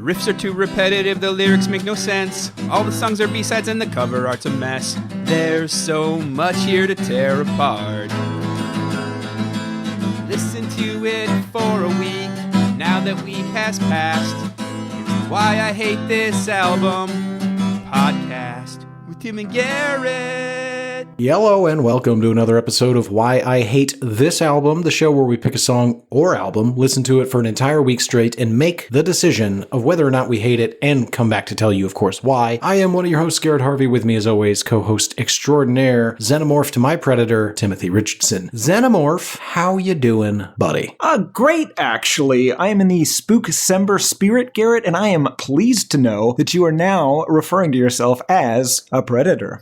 riffs are too repetitive, the lyrics make no sense. All the songs are B-sides and the cover art's a mess. There's so much here to tear apart. Listen to it for a week, now that week has passed. It's Why I Hate This Album podcast with Tim and Garrett. Hello and welcome to another episode of Why I Hate This Album, the show where we pick a song or album, listen to it for an entire week straight, and make the decision of whether or not we hate it, and come back to tell you, of course, why. I am one of your hosts, Garrett Harvey. With me, as always, co-host extraordinaire, Xenomorph to my predator, Timothy Richardson. Xenomorph, how you doing, buddy? Great, actually. I am in the Spook-Sember spirit, Garrett, and I am pleased to know that you are now referring to yourself as a predator.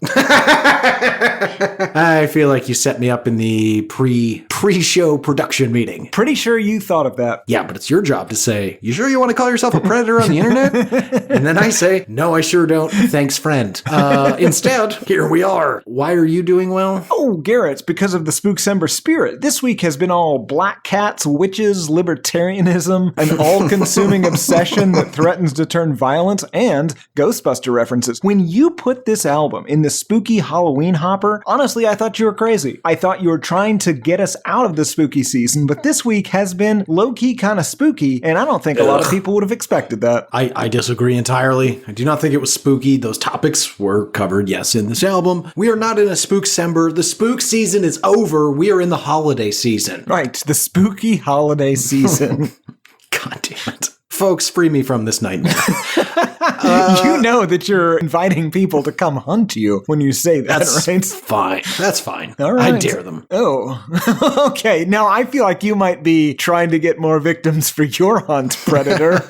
I feel like you set me up in the pre-show production meeting. Pretty sure you thought of that. Yeah, but it's your job to say, you sure you want to call yourself a predator on the internet? And then I say, no, I sure don't. Thanks, friend. Instead, here we are. Why are you doing well? Oh, Garrett, because of the Spook-Sember spirit. This week has been all black cats, witches, libertarianism, an all-consuming obsession that threatens to turn violent, and Ghostbuster references. When you put this album in the spooky Halloween hopper, honestly, I thought you were crazy. I thought you were trying to get us out of the spooky season, but this week has been low-key kind of spooky, and I don't think a lot of people would have expected that. I disagree entirely. I do not think it was spooky. Those topics were covered, yes, in this album. We are not in a Spook-Sember. The spook season is over. We are in the holiday season. Right, the spooky holiday season. God damn it. Folks, free me from this nightmare. You know that you're inviting people to come hunt you when you say that, right? Fine. That's fine. All right. I dare them. Oh, okay. Now I feel like you might be trying to get more victims for your hunt, Predator.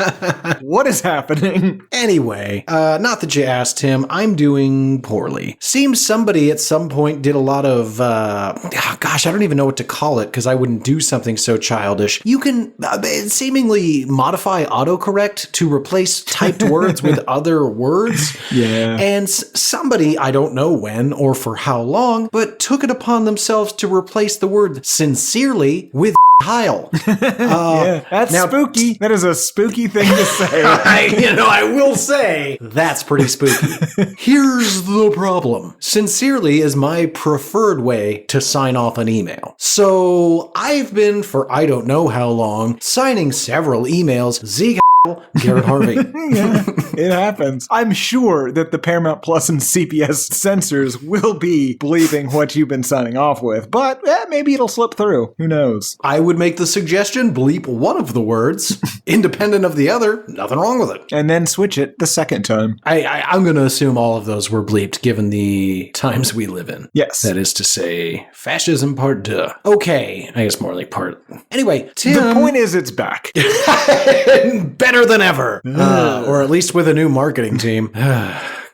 What is happening? Anyway, not that you asked him, I'm doing poorly. Seems somebody at some point did a lot of, gosh, I don't even know what to call it because I wouldn't do something so childish. You can seemingly modify autocorrect to replace typed words with other words. Yeah. And somebody, I don't know when or for how long, but took it upon themselves to replace the word sincerely with Heil. Yeah, that's now, spooky. That is a spooky thing to say. I will say that's pretty spooky. Here's the problem. Sincerely is my preferred way to sign off an email. So I've been, for I don't know how long, signing several emails. Garrett Harvey. Yeah, it happens. I'm sure that the Paramount Plus and CBS censors will be believing what you've been signing off with, but maybe it'll slip through. Who knows? I would make the suggestion, bleep one of the words, independent of the other. Nothing wrong with it. And then switch it the second time. I'm going to assume all of those were bleeped given the times we live in. Yes. That is to say, fascism part deux. Okay. I guess more like part. Anyway, Tim. The point is it's back. Better than ever. Or at least with a new marketing team.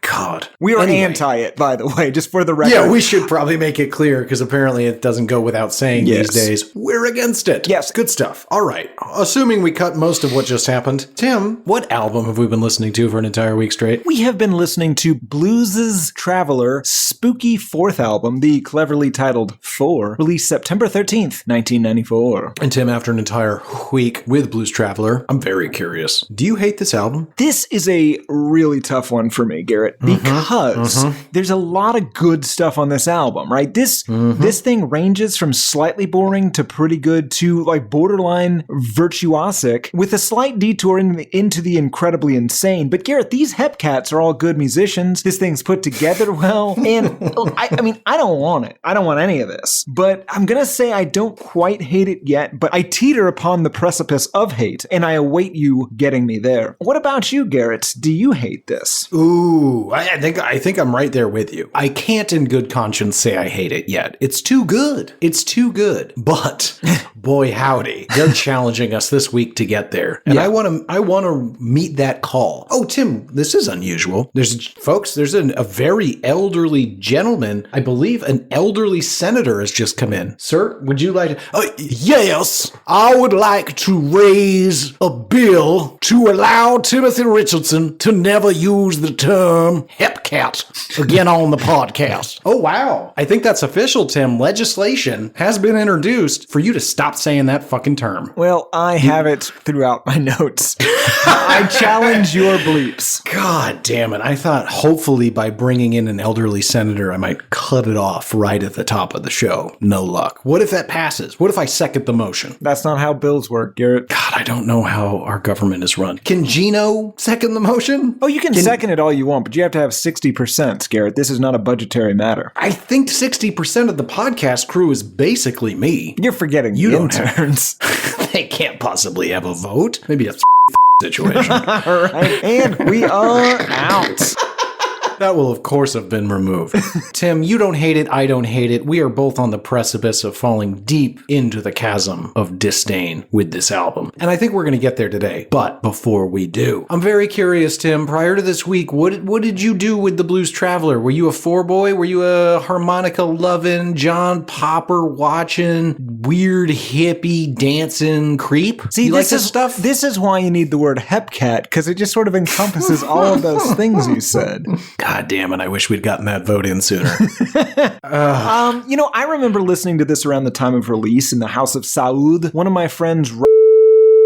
God. We are anti it, by the way, just for the record. Yeah, we should probably make it clear because apparently it doesn't go without saying these days. We're against it. Yes. Good stuff. All right. Assuming we cut most of what just happened. Tim, what album have we been listening to for an entire week straight? We have been listening to Blues' Traveler spooky fourth album, the cleverly titled 4, released September 13th, 1994. And Tim, after an entire week with Blues Traveler, I'm very curious. Do you hate this album? This is a really tough one for me, Garrett. Because there's a lot of good stuff on this album, right? This thing ranges from slightly boring to pretty good to like borderline virtuosic with a slight detour into the incredibly insane. But Garrett, these hepcats are all good musicians. This thing's put together well. And I mean, I don't want it. I don't want any of this. But I'm going to say I don't quite hate it yet, but I teeter upon the precipice of hate and I await you getting me there. What about you, Garrett? Do you hate this? Ooh. I think I'm right there with you. I can't in good conscience say I hate it yet. It's too good. It's too good. But boy howdy, they're challenging us this week to get there. And I want to meet that call. Oh, Tim, this is unusual. There's a very elderly gentleman. I believe an elderly senator has just come in. Sir, would you like to? Yes, I would like to raise a bill to allow Timothy Richardson to never use the term hepcat hepcat again on the podcast. Oh, wow. I think that's official, Tim. Legislation has been introduced for you to stop saying that fucking term. Well, I have it throughout my notes. I challenge your bleeps. God damn it. I thought hopefully by bringing in an elderly senator, I might cut it off right at the top of the show. No luck. What if that passes? What if I second the motion? That's not how bills work, Garrett. God, I don't know how our government is run. Can Gino second the motion? Oh, you can second it all you want, but you have to have 60%, Garrett. This is not a budgetary matter. I think 60% of the podcast crew is basically me. You're forgetting You the don't interns. They can't possibly have a vote. Maybe a situation. All right, and we are out. That will, of course, have been removed. Tim, you don't hate it. I don't hate it. We are both on the precipice of falling deep into the chasm of disdain with this album. And I think we're going to get there today. But before we do, I'm very curious, Tim, prior to this week, what did you do with the Blues Traveler? Were you a four-boy? Were you a harmonica-loving, John Popper-watching, weird hippie dancing creep? See, you this like is stuff? This is why you need the word hepcat, because it just sort of encompasses all of those things you said. God damn it, I wish we'd gotten that vote in sooner. I remember listening to this around the time of release in the House of Saud. One of my friends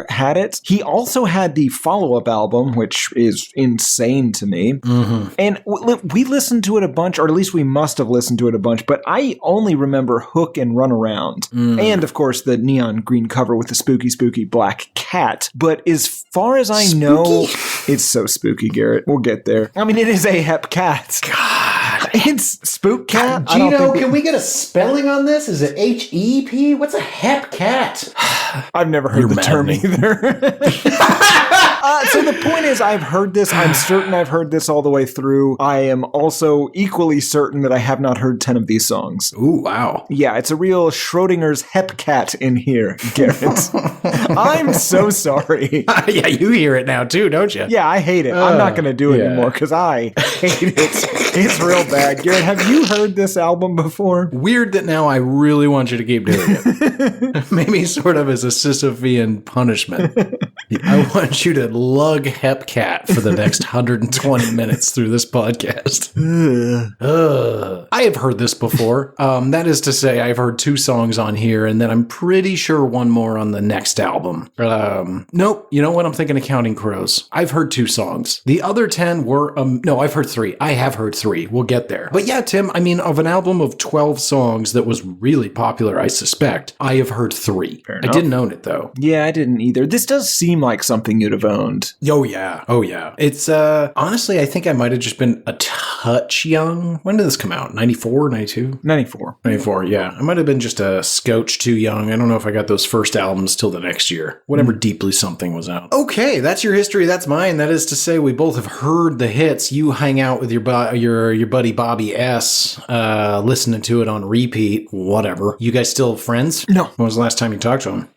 had it. He also had the follow-up album, which is insane to me. Mm-hmm. And we listened to it a bunch, or at least we must have listened to it a bunch, but I only remember Hook and Run Around. And, of course, the neon green cover with the spooky, spooky black cat. But as far as I know, it's so spooky, Garrett. We'll get there. I mean, it is a hepcat. God. It's Spook Cat. Gino, can we get a spelling on this? Is it H-E-P? What's a hepcat? I've never heard the term either. So the point is, I've heard this. I'm certain I've heard this all the way through. I am also equally certain that I have not heard 10 of these songs. Ooh, wow. Yeah, it's a real Schrodinger's hepcat in here, Garrett. I'm so sorry. Yeah, you hear it now too, don't you? Yeah, I hate it. I'm not going to do it anymore because I hate it. It's real bad. Garrett, have you heard this album before? Weird that now I really want you to keep doing it. Maybe sort of as a Sisyphean punishment. I want you to lug hepcat for the next 120 minutes through this podcast. I have heard this before. That is to say, I've heard 2 songs on here, and then I'm pretty sure one more on the next album. Nope. You know what? I'm thinking of Counting Crows. I've heard 2 songs. The other 10 were, no, I've heard 3. I have heard 3. We'll get there. But yeah, Tim, I mean, of an album of 12 songs that was really popular, I suspect, I have heard 3. I didn't own it, though. Yeah, I didn't either. This does seem like something you'd have owned. Oh, yeah. Oh, yeah. It's, honestly, I think I might have just been a touch young. When did this come out? 94, 92? 94. 94, yeah. I might have been just a scotch too young. I don't know if I got those first albums till the next year. Whenever Deeply Something was out. Okay, that's your history. That's mine. That is to say, we both have heard the hits. You hang out with your buddy Bobby S, listening to it on repeat. Whatever. You guys still friends? No. When was the last time you talked to him?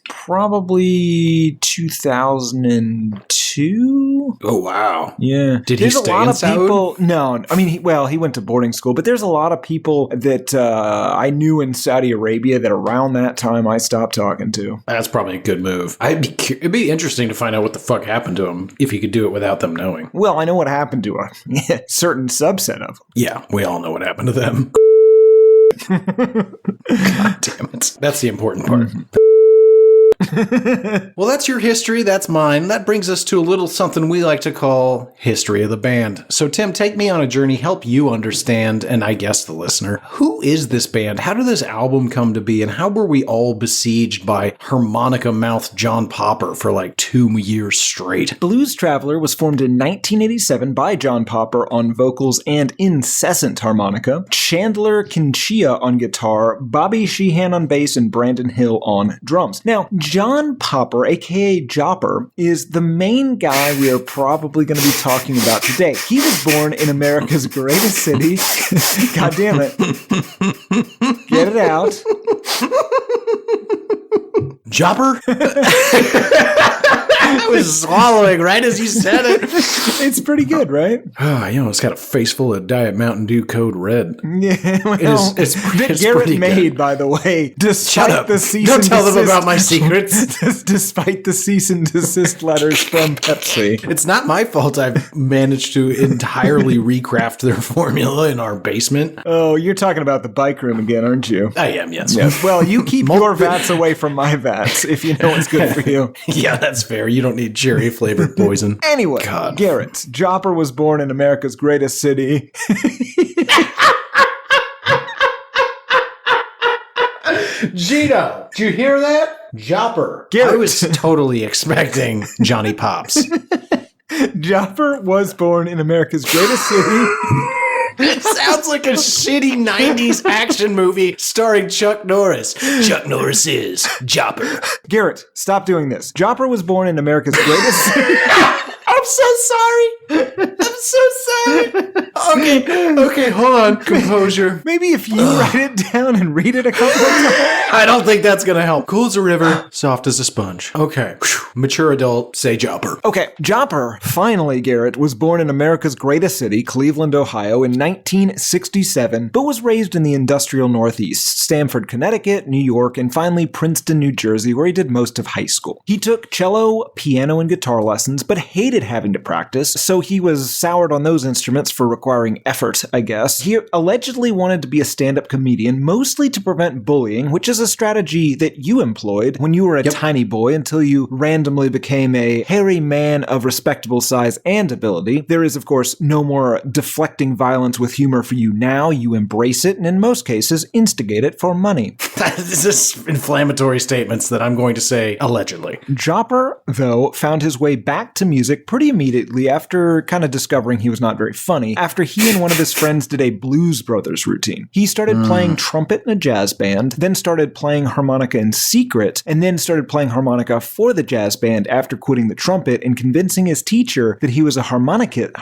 Probably 2002. Oh, wow. Yeah. Did he stay in Saudi? No. I mean, he went to boarding school, but there's a lot of people that I knew in Saudi Arabia that around that time I stopped talking to. That's probably a good move. It'd be interesting to find out what the fuck happened to him if he could do it without them knowing. Well, I know what happened to a certain subset of them. Yeah, we all know what happened to them. God damn it. That's the important part. Well, that's your history. That's mine. That brings us to a little something we like to call history of the band. So, Tim, take me on a journey, help you understand, and I guess the listener, who is this band? How did this album come to be? And how were we all besieged by harmonica-mouthed John Popper for like 2 years straight? Blues Traveler was formed in 1987 by John Popper on vocals and incessant harmonica, Chandler Kinchia on guitar, Bobby Sheehan on bass, and Brandon Hill on drums. Now, John Popper, aka Jopper, is the main guy we are probably going to be talking about today. He was born in America's greatest city. God damn it. Get it out. Jopper? I was swallowing right as you said it. It's pretty good, right? It's got a face full of Diet Mountain Dew Code Red. Yeah, well, It's that Garrett pretty made, good. by the way, Shut up. despite the cease Don't and tell them desist, about my secrets. despite the cease and desist letters from Pepsi. It's not my fault I've managed to entirely recraft their formula in our basement. Oh, you're talking about the bike room again, aren't you? I am, yes. Well, you keep your vats away from my vats if you know what's good for you. Yeah, that's fair. You don't need cherry-flavored poison. Anyway, God. Garrett, Jopper was born in America's greatest city. Gino, did you hear that? Jopper. Garrett. I was totally expecting Johnny Pops. Jopper was born in America's greatest city. It sounds like a shitty 90s action movie starring Chuck Norris. Chuck Norris is Jopper. Garrett, stop doing this. Jopper was born in America's greatest city. I'm so sorry. I'm so sorry. Okay, hold on. Composure. Maybe if you write it down and read it a couple of times. I don't think that's going to help. Cool as a river, soft as a sponge. Okay. Mature adult, say Jopper. Okay, Jopper, finally, Garrett, was born in America's greatest city, Cleveland, Ohio, in 1967, but was raised in the industrial Northeast, Stamford, Connecticut, New York, and finally Princeton, New Jersey, where he did most of high school. He took cello, piano, and guitar lessons, but hated having to practice, so he was soured on those instruments for requiring effort, I guess. He allegedly wanted to be a stand-up comedian, mostly to prevent bullying, which is a strategy that you employed when you were a tiny boy until you randomly became a hairy man of respectable size and ability. There is, of course, no more deflecting violence with humor for you now. You embrace it, and in most cases, instigate it for money. This is inflammatory statements that I'm going to say allegedly. Jopper, though, found his way back to music pretty immediately after kind of discovering he was not very funny, after he and one of his friends did a Blues Brothers routine. He started playing trumpet in a jazz band, then started playing harmonica in secret, and then started playing harmonica for the jazz band after quitting the trumpet and convincing his teacher that he was a harmonicist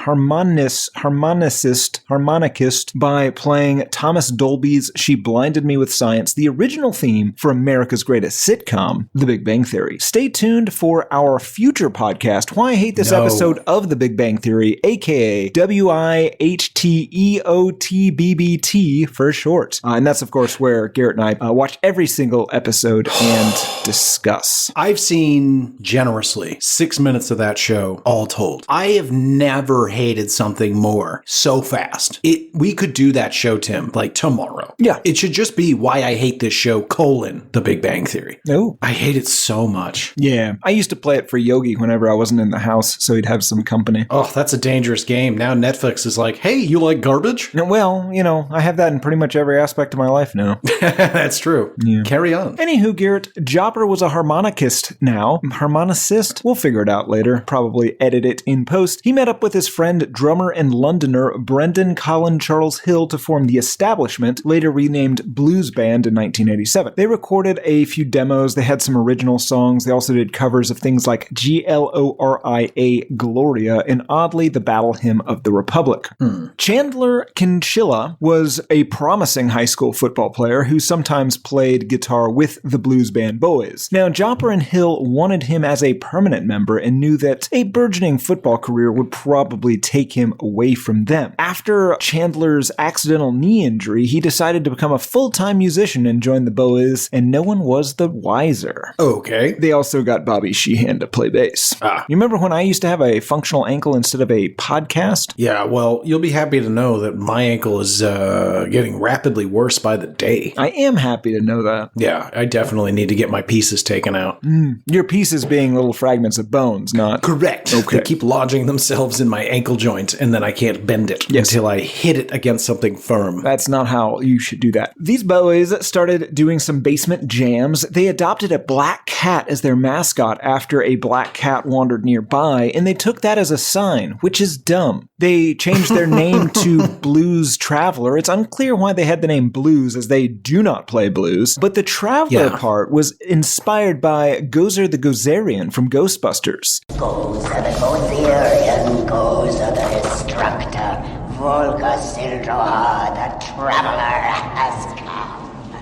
by playing Thomas Dolby's She Blinded Me with Science, the original theme for America's greatest sitcom, The Big Bang Theory. Stay tuned for our future podcast, Why I Hate This Episode of The Big Bang Theory, aka WIHTEOTBBT for short. And that's, of course, where Garrett and I watch every single episode and discuss. I've seen generously 6 minutes of that show, all told. I have never hated something more so fast. We could do that show, Tim, like tomorrow. Yeah. It should just be Why I Hate This Show, The Big Bang Theory. Oh. I hate it so much. Yeah. I used to play it for Yogi whenever I wasn't in the house, so he'd have some company. Oh, that's a dangerous game. Now Netflix is like, hey, you like garbage? Well, I have that in pretty much every aspect of my life now. That's true. Yeah. Carry on. Anywho, Garrett, Jopper was a harmonicist now. Harmonicist? We'll figure it out later. Probably edit it in post. He met up with his friend, drummer and Londoner Brendan Colin Charles Hill to form The Establishment, later renamed Blues Band in 1987. They recorded a few demos. They had some original songs. They also did covers of things like Gloria Gloria and oddly the Battle Hymn of the Republic. Chandler Kinchilla was a promising high school football player who sometimes played guitar with the blues band boys. Now, Jopper and Hill wanted him as a permanent member and knew that a burgeoning football career would probably take him away from them. After Chandler's accidental knee injury, he decided to become a full-time musician and join the boys, and no one was the wiser. Okay. They also got Bobby Sheehan to play bass. You remember when I used to have a functional ankle instead of a podcast? Yeah, well, you'll be happy to know that my ankle is getting rapidly worse by the day. I am happy to know that. Yeah, I definitely need to get my pieces taken out. Your pieces being little fragments of bones, not... Correct. Okay. They keep lodging themselves in my ankle joint, and then I can't bend it until I hit it against something firm. That's not how you should do that. These boys started doing some basement jams. They adopted a black cat as their mascot after a black cat wandered nearby, and they took that as a sign, which is dumb. They changed their name to Blues Traveler. It's unclear why they had the name Blues, as they do not play blues, but the Traveler part was inspired by Gozer the Gozerian from Ghostbusters. Gozer the Gozerian, Gozer the Destructor, Volga Sildroha, the Traveler has come.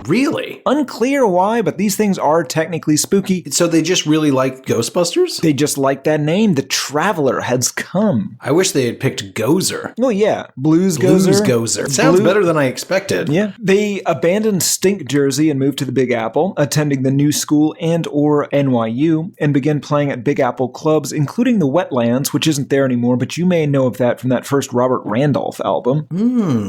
Really? Unclear why, but these things are technically spooky. So they just really like Ghostbusters? They just like that name. The Traveler has come. I wish they had picked Gozer. Oh yeah, Blues Blues Gozer. Gozer. Sounds better than I expected. Yeah. They abandoned Stink Jersey and moved to the Big Apple, attending the New School and or NYU, and began playing at Big Apple clubs, including the Wetlands, which isn't there anymore, but you may know of that from that first Robert Randolph album.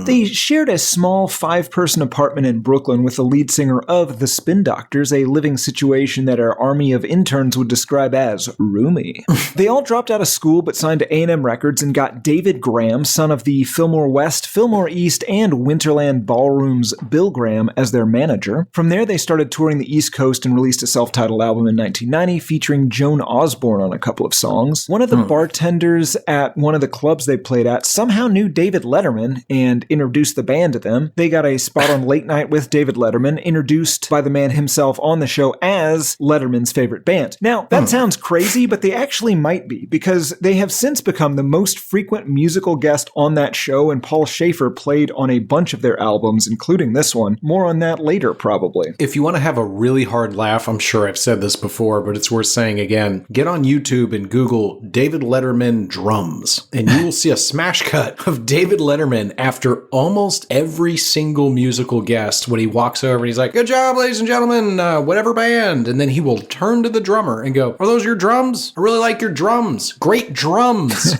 They shared a small 5-person apartment in Brooklyn with the lead singer of The Spin Doctors, a living situation that our army of interns would describe as roomy. They all dropped out of school but signed to A&M Records and got David Graham, son of the Fillmore West, Fillmore East, and Winterland Ballroom's Bill Graham, as their manager. From there, they started touring the East Coast and released a self-titled album in 1990 featuring Joan Osborne on a couple of songs. One of the bartenders at one of the clubs they played at somehow knew David Letterman and introduced the band to them. They got a spot on Late Night with David Letterman, introduced by the man himself on the show as Letterman's favorite band. Now, that sounds crazy, but they actually might be, because they have since become the most frequent musical guest on that show, and Paul Schaefer played on a bunch of their albums, including this one. More on that later, probably. If you want to have a really hard laugh, I'm sure I've said this before, but it's worth saying again, get on YouTube and Google David Letterman drums, and you will see a smash cut of David Letterman after almost every single musical guest when he walks over and he's like, "Good job, ladies and gentlemen, whatever band," and then he will turn to the drummer and go, "Are those your drums? I really like your drums. Great drums."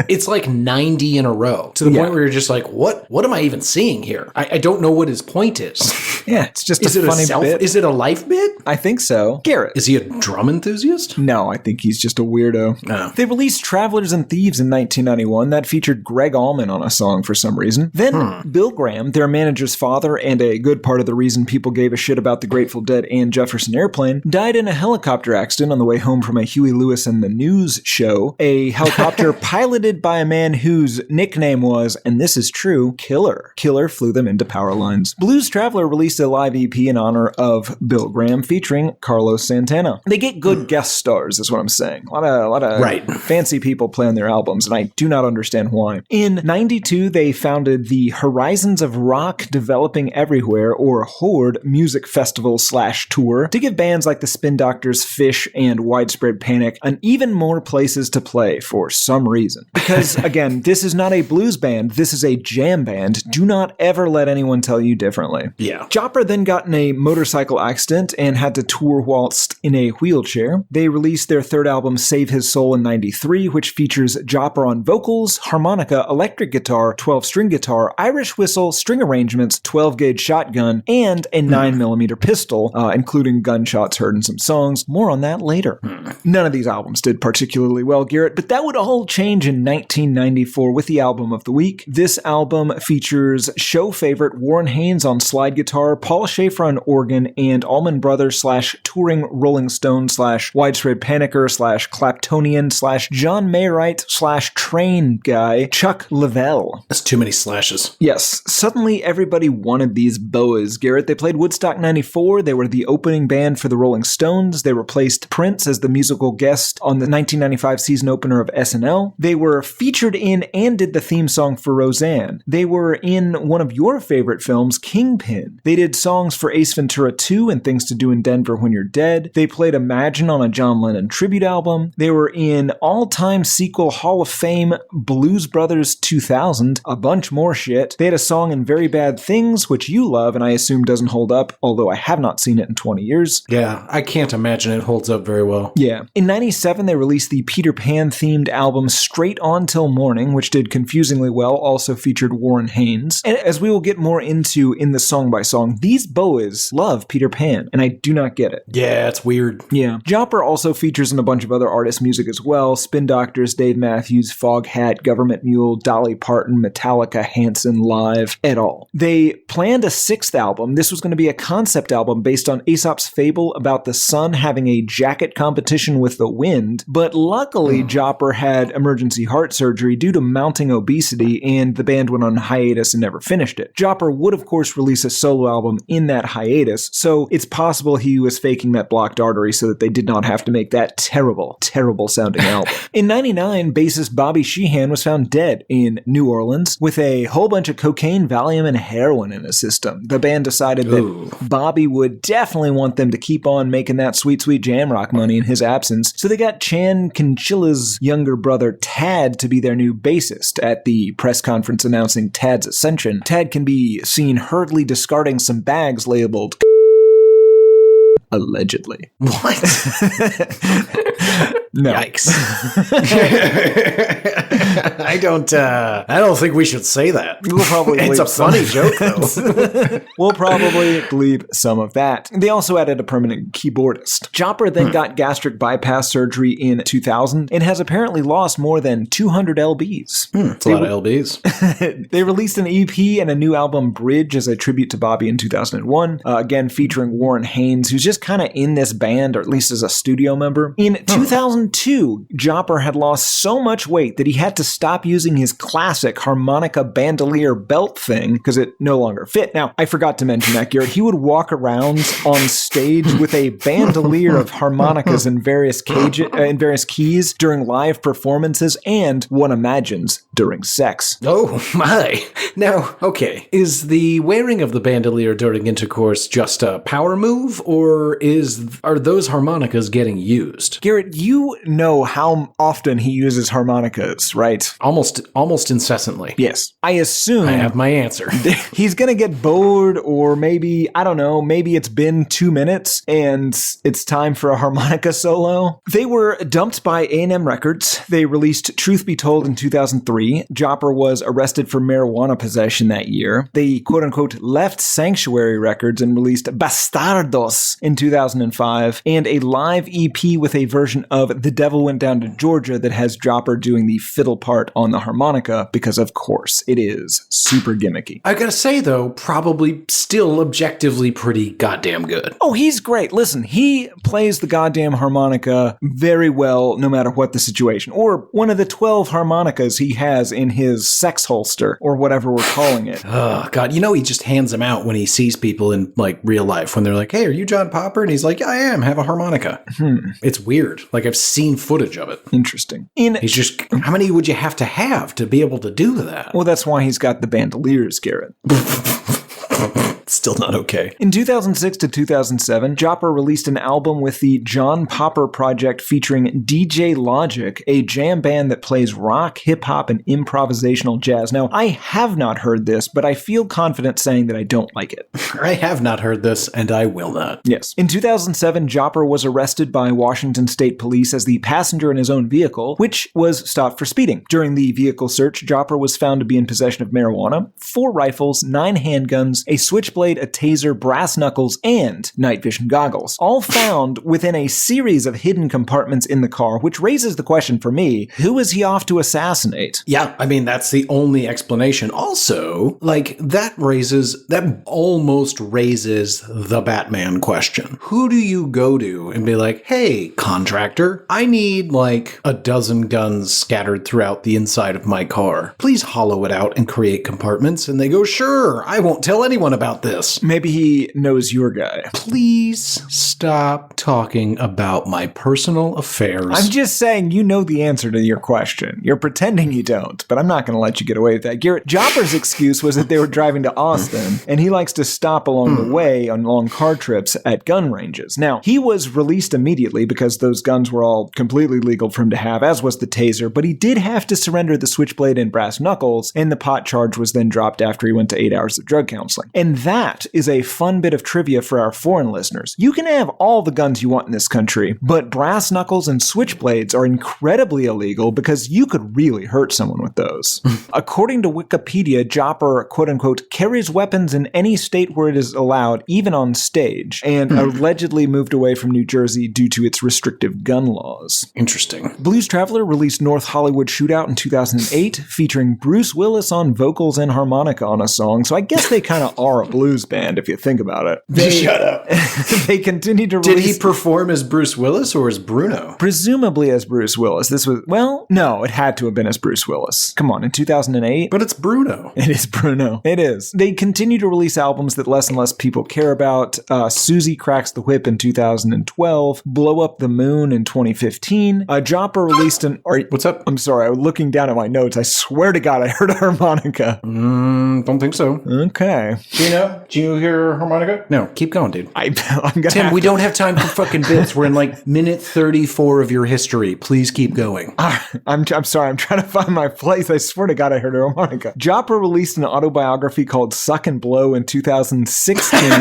It's like 90 in a row, to the point where you're just like, what am I even seeing here? I don't know what his point is. Yeah, it's just Is a it funny bit. Is it a life bit? I think so. Garrett. Is he a drum enthusiast? No, I think he's just a weirdo. No. They released Travelers and Thieves in 1991. That featured Greg Allman on a song for some reason. Then Bill Graham, their manager's father, and a good part of the reason people gave a shit about the Grateful Dead and Jefferson Airplane, died in a helicopter accident on the way home from a Huey Lewis and the News show. A helicopter piloted by a man whose nickname was, and this is true, Killer. Killer flew them into power lines. Blues Traveler released a live EP in honor of Bill Graham featuring Carlos Santana. They get good guest stars, is what I'm saying. A lot of fancy people play on their albums, and I do not understand why. In 92, they founded the Horizons of Rock Developing Everywhere, or HORD, music festival / tour to give bands like the Spin Doctors, Fish, and Widespread Panic an even more places to play for some reason. Because, again, this is not a blues band, this is a jam band. Do not ever let anyone tell you differently. Yeah. Jopper then got in a motorcycle accident and had to tour whilst in a wheelchair. They released their third album, Save His Soul, in 93, which features Jopper on vocals, harmonica, electric guitar, 12-string guitar, Irish whistle, string arrangements, 12-gauge shotgun, and a 9mm pistol, including gunshots heard in some songs. More on that later. None of these albums did particularly well, Garrett, but that would all change in 1994 with the album of the week. This album features show favorite Warren Haynes on slide guitar, Paul Schaefer on organ, and Allman Brothers / touring Rolling Stone / Widespread Panicker / Claptonian / John Mayrite / train guy, Chuck Leavell. That's too many slashes. Yes, suddenly everybody wanted these boas, Garrett. They played Woodstock 94, they were the opening band for the Rolling Stones, they replaced Prince as the musical guest on the 1995 season opener of SNL, they were featured in and did the theme song for Roseanne, they were in one of your favorite films, Kingpin, they did songs for Ace Ventura 2 and Things to Do in Denver When You're Dead, they played Imagine on a John Lennon tribute album, they were in all-time sequel Hall of Fame Blues Brothers 2000, a bunch more shit, they had a song in Very Bad Things, which you love and I assume doesn't hold up, although I have not seen it in 20 years. Yeah, I can't imagine it holds up very well. Yeah. In 97, they released the Peter Pan-themed album Straight On Till Morning, which did confusingly well, also featured Warren Haynes. And as we will get more into in the song by song, these boas love Peter Pan, and I do not get it. Yeah, it's weird. Yeah. Jopper also features in a bunch of other artists' music as well. Spin Doctors, Dave Matthews, Foghat, Government Mule, Dolly Parton, Metallica, Hanson, Live, et al. They planned a 6th album. This was going to be a concept album based on Aesop's fable about the sun having a jacket competition with the wind, but luckily Jopper had emergency heart surgery due to mounting obesity, and the band went on hiatus and never finished it. Jopper would of course release a solo album in that hiatus, so it's possible he was faking that blocked artery so that they did not have to make that terrible, terrible sounding album. In 99, bassist Bobby Sheehan was found dead in New Orleans with a whole bunch of cocaine, Valium, and heroin in his system. The band decided that Bobby would definitely want them to keep on making that sweet, sweet jam rock money in his absence. So they got Chan Conchilla's younger brother, Tad, to be their new bassist. At the press conference announcing Tad's ascension, Tad can be seen hurriedly discarding some bags labeled allegedly. What? No. Yikes. I don't think we should say that. We'll probably it's a funny joke, though. We'll probably bleep some of that. They also added a permanent keyboardist. Jopper then got gastric bypass surgery in 2000 and has apparently lost more than 200 lbs. It's a lot of lbs. They released an EP and a new album, Bridge, as a tribute to Bobby in 2001, again featuring Warren Haynes, who's just kind of in this band, or at least as a studio member. In 2002, Jopper had lost so much weight that he had to stop using his classic harmonica bandolier belt thing because it no longer fit. Now, I forgot to mention that, Garrett. He would walk around on stage with a bandolier of harmonicas in various keys during live performances and, one imagines, during sex. Oh my. Now, okay, is the wearing of the bandolier during intercourse just a power move, or are those harmonicas getting used? Garrett, you know how often he uses harmonicas, right? Almost incessantly. Yes. I assume I have my answer. He's gonna get bored, or maybe, I don't know, maybe it's been 2 minutes and it's time for a harmonica solo. They were dumped by A&M Records. They released Truth Be Told in 2003. Jopper was arrested for marijuana possession that year. They quote-unquote left Sanctuary Records and released Bastardos in 2005, and a live EP with a version of The Devil Went Down to Georgia that has Jopper doing the fiddle part on the harmonica, because of course it is super gimmicky. I gotta say though, probably still objectively pretty goddamn good. Oh, he's great. Listen, he plays the goddamn harmonica very well no matter what the situation, or one of the 12 harmonicas he has in his sex holster, or whatever we're calling it. Oh god, he just hands them out when he sees people in like real life, when they're like, hey, are you John Popper? And he's like, yeah, I am, have a harmonica. It's weird. Like, I've seen footage of it. Interesting. He's just, how many would you have to be able to do that? Well, that's why he's got the bandoliers, Garrett. Still not okay. In 2006 to 2007, Jopper released an album with the John Popper Project featuring DJ Logic, a jam band that plays rock, hip-hop, and improvisational jazz. Now, I have not heard this, but I feel confident saying that I don't like it. I have not heard this, and I will not. Yes. In 2007, Jopper was arrested by Washington State Police as the passenger in his own vehicle, which was stopped for speeding. During the vehicle search, Jopper was found to be in possession of marijuana, 4 rifles, 9 handguns, a switchblade, a taser, brass knuckles, and night vision goggles, all found within a series of hidden compartments in the car, which raises the question for me, who is he off to assassinate? Yeah, I mean, that's the only explanation. Also, like, that almost raises the Batman question. Who do you go to and be like, hey, contractor, I need like a dozen guns scattered throughout the inside of my car. Please hollow it out and create compartments. And they go, sure, I won't tell anyone about this. Maybe he knows your guy. Please stop talking about my personal affairs. I'm just saying you know the answer to your question. You're pretending you don't, but I'm not going to let you get away with that. Garrett, Jopper's excuse was that they were driving to Austin, and he likes to stop along the way on long car trips at gun ranges. Now, he was released immediately because those guns were all completely legal for him to have, as was the taser, but he did have to surrender the switchblade and brass knuckles, and the pot charge was then dropped after he went to 8 hours of drug counseling. And that is a fun bit of trivia for our foreign listeners. You can have all the guns you want in this country, but brass knuckles and switchblades are incredibly illegal because you could really hurt someone with those. According to Wikipedia, Jopper, quote-unquote, carries weapons in any state where it is allowed, even on stage, and allegedly moved away from New Jersey due to its restrictive gun laws. Interesting. Blues Traveler released North Hollywood Shootout in 2008, featuring Bruce Willis on vocals and harmonica on a song, so I guess they kind of are a blues band if you think about it. Shut up. They continued to release... Did he perform as Bruce Willis or as Bruno? Presumably as Bruce Willis. This was, well, no, it had to have been as Bruce Willis. Come on, in 2008? But it's Bruno. It is Bruno. It is. They continue to release albums that less and less people care about. Susie Cracks the Whip in 2012. Blow Up the Moon in 2015. Jopper released an... What's up? I'm sorry, I was looking down at my notes. I swear to God, I heard a harmonica. Don't think so. Okay. Yeah? Did you hear harmonica? No, keep going, dude. I'm gonna Tim, we don't have time for fucking bits. We're in like minute 34 of your history. Please keep going. I'm sorry. I'm trying to find my place. I swear to God, I heard a harmonica. Jopper released an autobiography called Suck and Blow in 2016.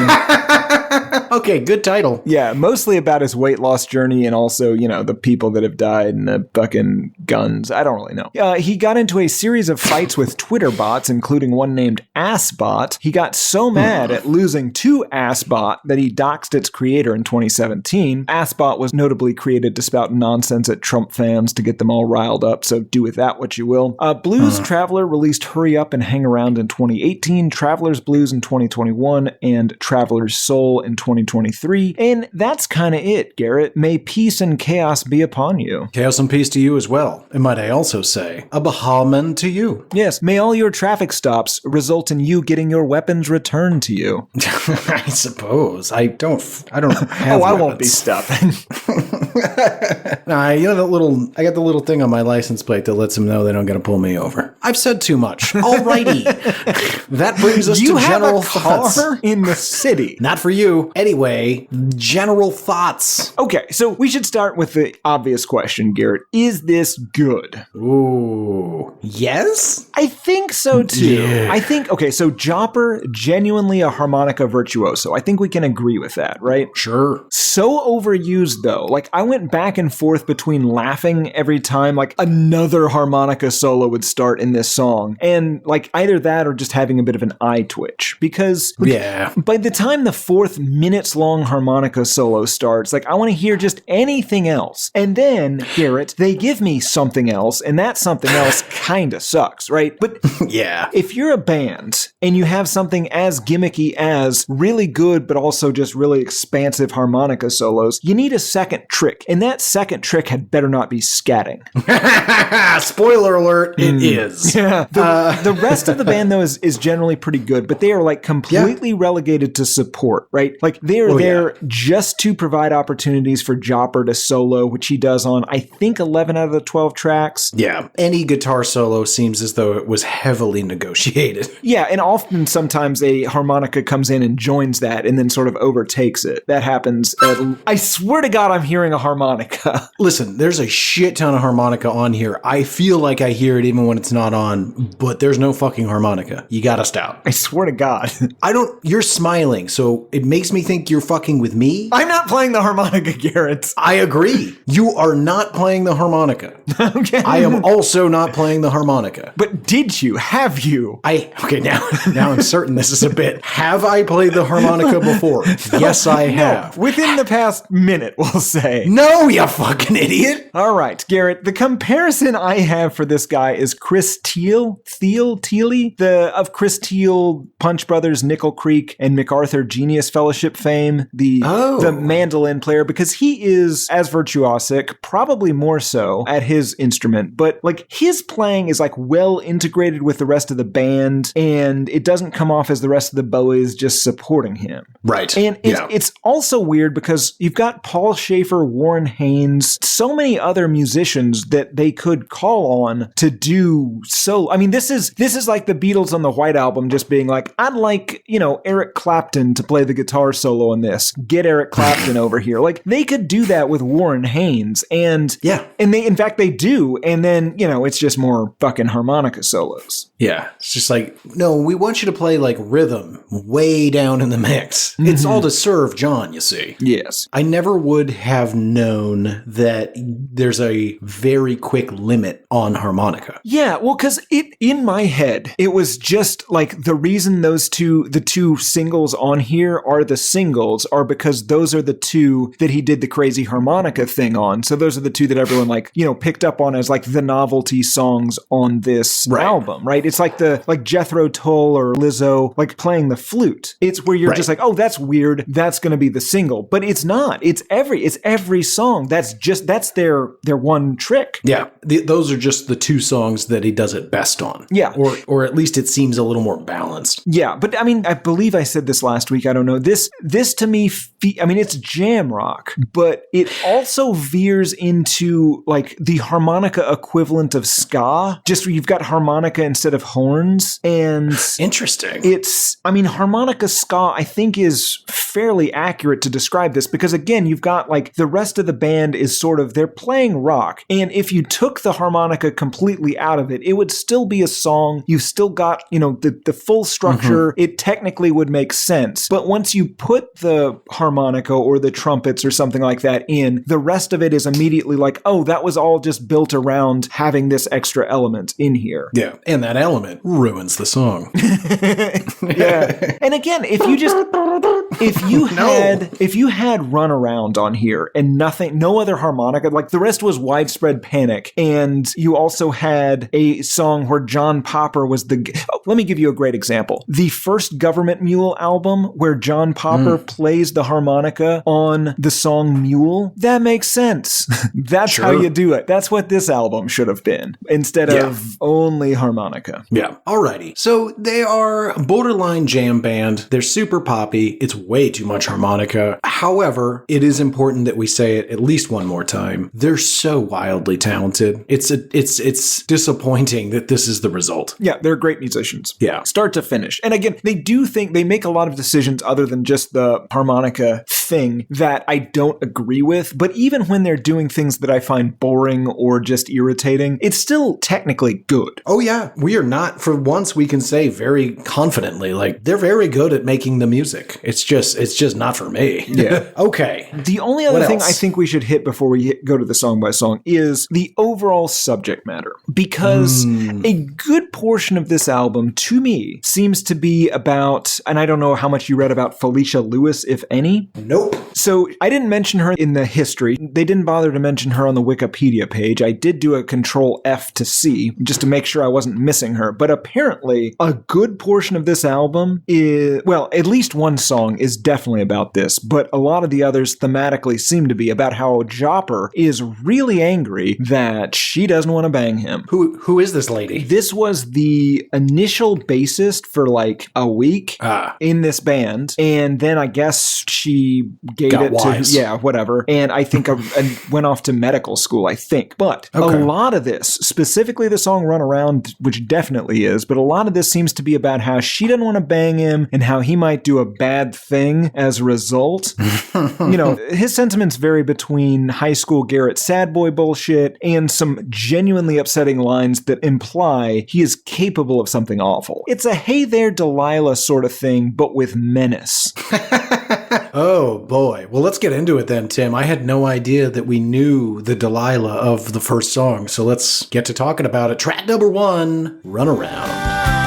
Okay, good title. Yeah, mostly about his weight loss journey and also, the people that have died and the fucking guns. I don't really know. He got into a series of fights with Twitter bots, including one named Assbot. He got so mad at losing to Assbot that he doxed its creator in 2017. Assbot was notably created to spout nonsense at Trump fans to get them all riled up, so do with that what you will. Blues Traveler released Hurry Up and Hang Around in 2018, Traveler's Blues in 2021, and Traveler's Soul in 2023. And that's kind of it, Garrett. May peace and chaos be upon you. Chaos and peace to you as well. And might I also say, a Bahaman to you. Yes, may all your traffic stops result in you getting your weapons returned to you. I suppose. I don't have I weapons. won't be stopping. Nah, I got the little thing on my license plate that lets them know they don't got to pull me over. I've said too much. Alrighty. That brings us to general thoughts. Car in the city. Not for you. Anyway, general thoughts. Okay, so we should start with the obvious question, Garrett. Is this good? Ooh. Yes? I think so too. Yeah. I think, okay, so Jopper, genuinely a harmonica virtuoso. I think we can agree with that, right? Sure. So overused though. Like I went back and forth between laughing every time like another harmonica solo would start in this song and like either that or just having a bit of an eye twitch because by the time the 4th minutes long harmonica solo starts, like I want to hear just anything else. And then, Garrett, they give me something else and that something else kind of sucks, right? But yeah. If you're a band and you have something as gimmicky as really good but also just really expansive harmonica solos, you need a second trick. And that second trick had better not be scatting. Spoiler alert, it is. Yeah. The rest of the band, though, is generally pretty good, but they are like completely relegated to support, right? Like they are there just to provide opportunities for Jopper to solo, which he does on, I think, 11 out of the 12 tracks. Yeah. Any guitar solo seems as though it was heavily negotiated. Yeah, and often sometimes a harmonica comes in and joins that and then sort of overtakes it. That happens. I swear to God, I'm hearing a harmonica. Listen, there's a shit ton of harmonica on here. I feel like I hear it even when it's not on, but there's no fucking harmonica. You gotta stop. I swear to God. You're smiling, so it makes me think you're fucking with me. I'm not playing the harmonica, Garrett. I agree. You are not playing the harmonica. Okay. I am also not playing the harmonica. But did you? Have you? Now I'm certain this is a bit. Have I played the harmonica before? Yes, I have. No, within the past minute, we'll say. No, you fucking idiot. All right, Garrett, the comparison I have for this guy is Chris Teely, of Chris Teal, Punch Brothers, Nickel Creek, and MacArthur Genius Fellowship fame, the mandolin player, because he is as virtuosic, probably more so at his instrument, but like his playing is like well integrated with the rest of the band, and it doesn't come off as the rest of the boys just supporting him. Right. And it's also weird because you've got Paul Schaefer, Warren Haynes, so many other musicians that they could call on to do so. I mean, this is like the Beatles on the White Album just being like, I'd like, Eric Clapton to play the guitar solo in this. Get Eric Clapton over here. Like they could do that with Warren Haynes and in fact they do. And then, it's just more fucking harmonica solos. Yeah. It's just like, no, we want you to play like rhythm way down in the mix. Mm-hmm. It's all to serve John, you see. Yes. I never would have known that there's a very quick limit on harmonica. Yeah, well, because in my head, it was just like the reason the two singles on here are the singles are because those are the two that he did the crazy harmonica thing on. So those are the two that everyone picked up on as like the novelty songs on this album, right? It's like Jethro Tull or Lizzo, like playing the flute. It's where you're just like, oh, that's weird. That's going to be the single, but it's not. It's every song. That's their one trick. Yeah. Those are just the two songs that he does does it best on. Yeah. Or at least it seems a little more balanced. Yeah, but I mean, I believe I said this last week. I don't know. This to me, it's jam rock, but it also veers into like the harmonica equivalent of ska. Just where you've got harmonica instead of horns. And interesting. Harmonica ska, I think, is fairly accurate to describe this because, again, you've got like the rest of the band is sort of, they're playing rock. And if you took the harmonica completely out of it, it would still be a song. You've still got, the full structure. It technically would make sense. But once you put the harmonica or the trumpets or something like that in, the rest of it is immediately like, oh, that was all just built around having this extra element in here. Yeah. And that element ruins the song. Yeah. And again, if you had Run Around on here and no other harmonica, like the rest was Widespread Panic, and you also had a song where John Popper was let me give you a great example. The first Government Mule album where John Popper plays the harmonica on the song Mule, that makes sense. That's how you do it. That's what this album should have been instead of only harmonica. Yeah. Alrighty. So they are borderline jam band. They're super poppy. It's way too much harmonica. However, it is important that we say it at least one more time. They're so wildly talented. It's disappointing that this is the result. Yeah, they're great musicians. Yeah. Start to finish. And again, they do think they make a lot of decisions other than just the harmonica thing that I don't agree with. But even when they're doing things that I find boring or just irritating, it's still technically good. Oh yeah. We are not, for once we can say very confidently, like they're very good at making the music. It's just not for me. Yeah. Okay. The only other thing I think we should hit before we go to the song by song is the overall subject matter. Because a good portion of this album, to me, seems to be about, and I don't know how much you read about Felicia Lewis, if any. Nope. So I didn't mention her in the history. They didn't bother to mention her on the Wikipedia page. I did do a Control F to see, just to make sure I wasn't missing her. But apparently, a good portion of this album is, well, at least one song is definitely about this, but a lot of the others thematically seem to be about how Jopper is really angry that she doesn't want to bang him. Who is this lady? This was the initial bassist for like a week in this band, and then I guess she gave Got it wise. to whatever, and I think and went off to medical school, I think. But a lot of this, specifically the song Run Around, which definitely is, but a lot of this seems to be about how she doesn't want to bang him and how he might do a bad thing as a result. His sentiments vary between high school Garrett sad boy bullshit and some genuinely upsetting lines that imply he is capable of something awful. It's a hey there Delilah sort of thing, but with menace. Oh boy. Well, let's get into it then, Tim. I had no idea that we knew the Delilah of the first song, so let's get to talking about it. Track number 1, Run Around.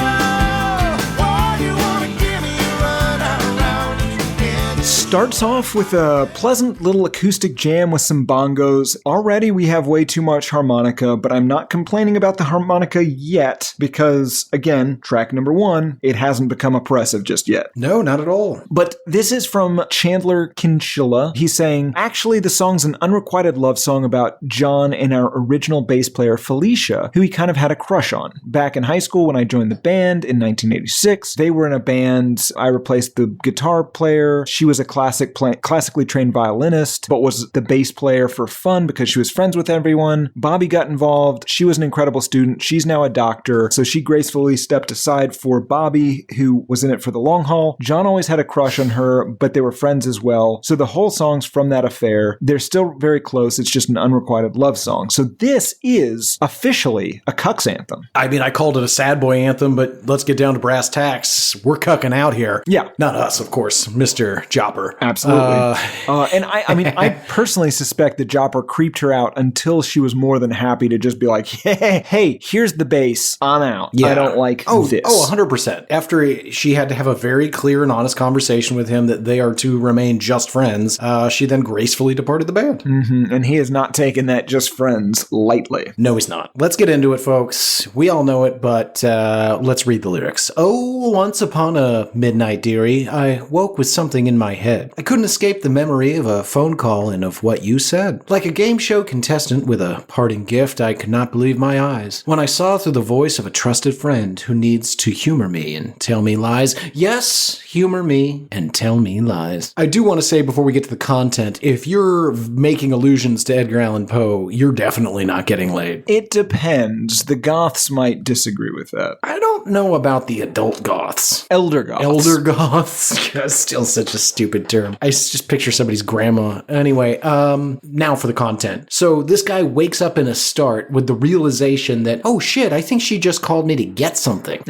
Starts off with a pleasant little acoustic jam with some bongos. Already we have way too much harmonica, but I'm not complaining about the harmonica yet because, again, track number 1, it hasn't become oppressive just yet. No, not at all. But this is from Chandler Kinchilla. He's saying, actually, the song's an unrequited love song about John and our original bass player, Felicia, who he kind of had a crush on. Back in high school when I joined the band in 1986, they were in a band. I replaced the guitar player. She was a classically trained violinist, but was the bass player for fun because she was friends with everyone. Bobby got involved. She was an incredible student. She's now a doctor, so she gracefully stepped aside for Bobby, who was in it for the long haul. John always had a crush on her, but they were friends as well. So the whole song's from that affair. They're still very close. It's just an unrequited love song. So this is officially a cucks anthem. I mean, I called it a sad boy anthem, but let's get down to brass tacks. We're cucking out here. Yeah. Not us, of course. Mr. Jopper. Absolutely. And I personally suspect that Jopper creeped her out until she was more than happy to just be like, hey, here's the bass. I'm out. Yeah. I don't like this. 100%. After she had to have a very clear and honest conversation with him that they are to remain just friends, she then gracefully departed the band. Mm-hmm. And he has not taken that just friends lightly. No, he's not. Let's get into it, folks. We all know it, but let's read the lyrics. Oh, once upon a midnight, dearie, I woke with something in my head. head. I couldn't escape the memory of a phone call and of what you said. Like a game show contestant with a parting gift, I could not believe my eyes when I saw through the voice of a trusted friend who needs to humor me and tell me lies. Yes, humor me and tell me lies. I do want to say before we get to the content, if you're making allusions to Edgar Allan Poe, you're definitely not getting laid. It depends. The goths might disagree with that. I don't know about the adult goths. Elder goths. Elder goths. That's still such a stupid term. I just picture somebody's grandma. Anyway, now for the content. So this guy wakes up in a start with the realization that, oh shit, I think she just called me to get something.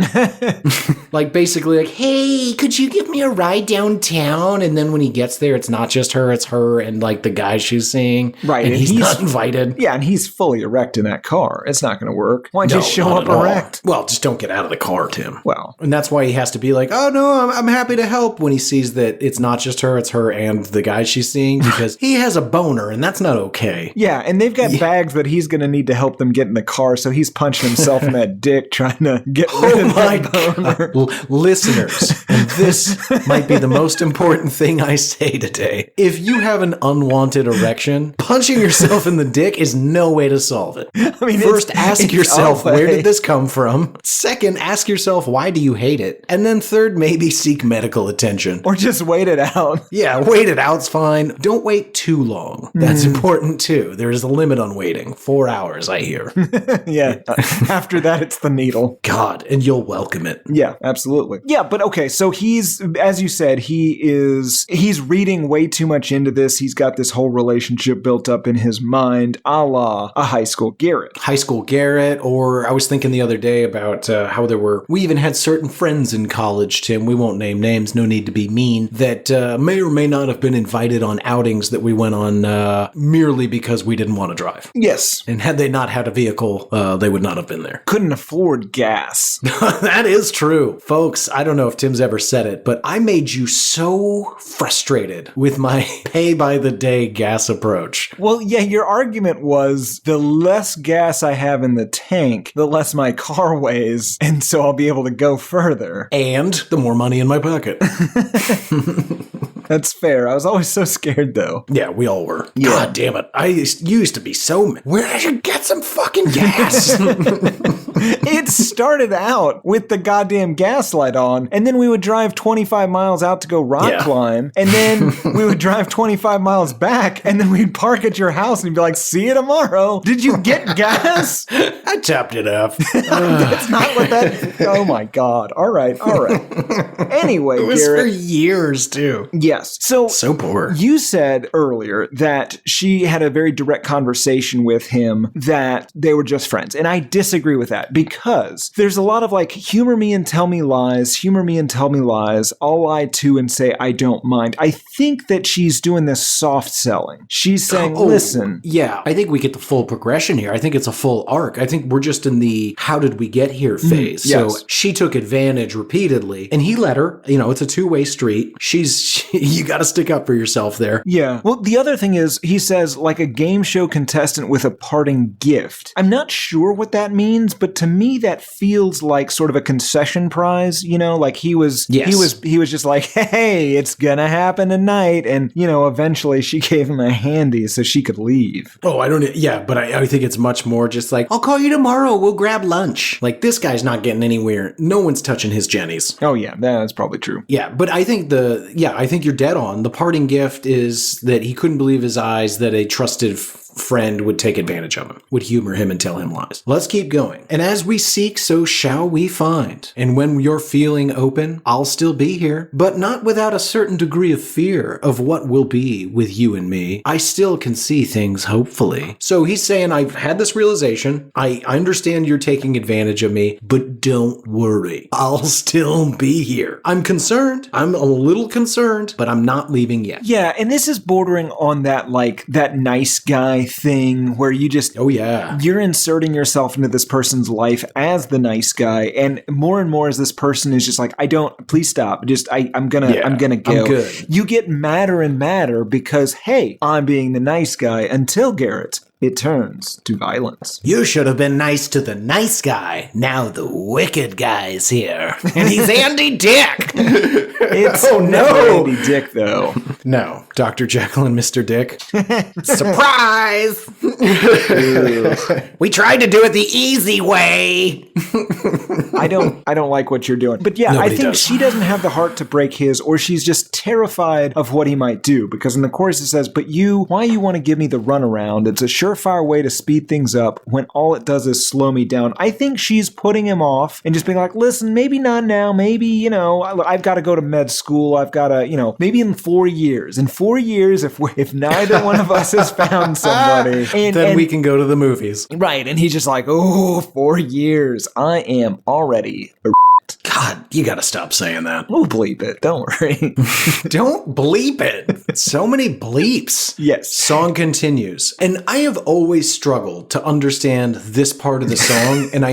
Like basically like, hey, could you give me a ride downtown? And then when he gets there, it's not just her, it's her and like the guy she's seeing. Right. And he's not invited. Yeah, and he's fully erect in that car. It's not going to work. Why just show up erect? Well, just don't get out of the car, Tim. Well. And that's why he has to be like, oh no, I'm happy to help when he sees that it's not just her, it's her and the guy she's seeing because he has a boner and that's not okay. Yeah, and they've got bags that he's going to need to help them get in the car, so he's punching himself in that dick trying to get rid of that boner. Listeners, this might be the most important thing I say today. If you have an unwanted erection, punching yourself in the dick is no way to solve it. I mean, first, ask yourself, where did this come from? Second, ask yourself, why do you hate it? And then third, maybe seek medical attention. Or just wait it out. Yeah, wait it out's fine. Don't wait too long. That's important too. There's a limit on waiting. 4 hours, I hear. Yeah. After that, it's the needle. God, and you'll welcome it. Yeah, absolutely. Yeah, but okay, so he's, as you said, he's reading way too much into this. He's got this whole relationship built up in his mind, a la a high school Garrett. High school Garrett, or I was thinking the other day about how we even had certain friends in college, Tim, we won't name names, no need to be mean, that may or may not have been invited on outings that we went on merely because we didn't want to drive. Yes. And had they not had a vehicle, they would not have been there. Couldn't afford gas. That is true. Folks, I don't know if Tim's ever said it, but I made you so frustrated with my pay-by-the-day gas approach. Well, yeah, your argument was the less gas I have in the tank, the less my car weighs, and so I'll be able to go further. And the more money in my pocket. That's fair. I was always so scared, though. Yeah, we all were. Yeah. God damn it. You used to be so... Where did you get some fucking gas? It started out with the goddamn gas light on, and then we would drive 25 miles out to go rock climb, and then we would drive 25 miles back, and then we'd park at your house and be like, see you tomorrow. Did you get gas? I topped it up. That's not what that... Oh, my God. All right. Anyway, it was Garrett, for years, too. Yes. So poor. You said earlier that she had a very direct conversation with him that they were just friends. And I disagree with that because there's a lot of like, humor me and tell me lies, humor me and tell me lies. I'll lie too and say I don't mind. I think that she's doing this soft selling. She's saying, listen. Yeah, I think we get the full progression here. I think it's a full arc. I think we're just in the how did we get here phase. Yes. So she took advantage repeatedly and he let her. You know, it's a two-way street. You got to stick up for yourself there. Yeah. Well, the other thing is, he says, like a game show contestant with a parting gift. I'm not sure what that means, but to me, that feels like sort of a concession prize, you know, like he was just like, hey, it's gonna happen tonight. And, you know, eventually she gave him a handy so she could leave. Oh, but I think it's much more just like, I'll call you tomorrow. We'll grab lunch. Like this guy's not getting anywhere. No one's touching his jennies. Oh yeah, that's probably true. Yeah. But I think you're dead on. The parting gift is that he couldn't believe his eyes that a trusted friend would take advantage of him, would humor him and tell him lies. Let's keep going. And as we seek, so shall we find. And when you're feeling open, I'll still be here, but not without a certain degree of fear of what will be with you and me. I still can see things hopefully. So he's saying, I've had this realization. I understand you're taking advantage of me, but don't worry. I'll still be here. I'm concerned. I'm a little concerned, but I'm not leaving yet. Yeah, and this is bordering on that, like, that nice guy thing where you just, you're inserting yourself into this person's life as the nice guy, and more as this person is just like, please stop, just I'm gonna go. I'm good. You get madder and madder because, hey, I'm being the nice guy until Garrett. It turns to violence. You should have been nice to the nice guy. Now the wicked guy's here. And he's Andy Dick. It's never Andy Dick, though. No, Dr. Jekyll and Mr. Dick. Surprise! We tried to do it the easy way. I don't like what you're doing. But yeah, Nobody I think does. she doesn't have the heart to break his, or she's just terrified of what he might do. Because in the chorus it says, but you, why you want to give me the runaround? It's a surefire way to speed things up when all it does is slow me down. I think she's putting him off and just being like, listen, maybe not now. Maybe, I've got to go to med school. I've got to, maybe in 4 years. In 4 years, if neither one of us has found somebody. Then we can go to the movies. Right. And he's just like, 4 years. I am already God, you gotta stop saying that. We'll bleep it. Don't worry. Don't bleep it. So many bleeps. Yes. Song continues. And I have always struggled to understand this part of the song. And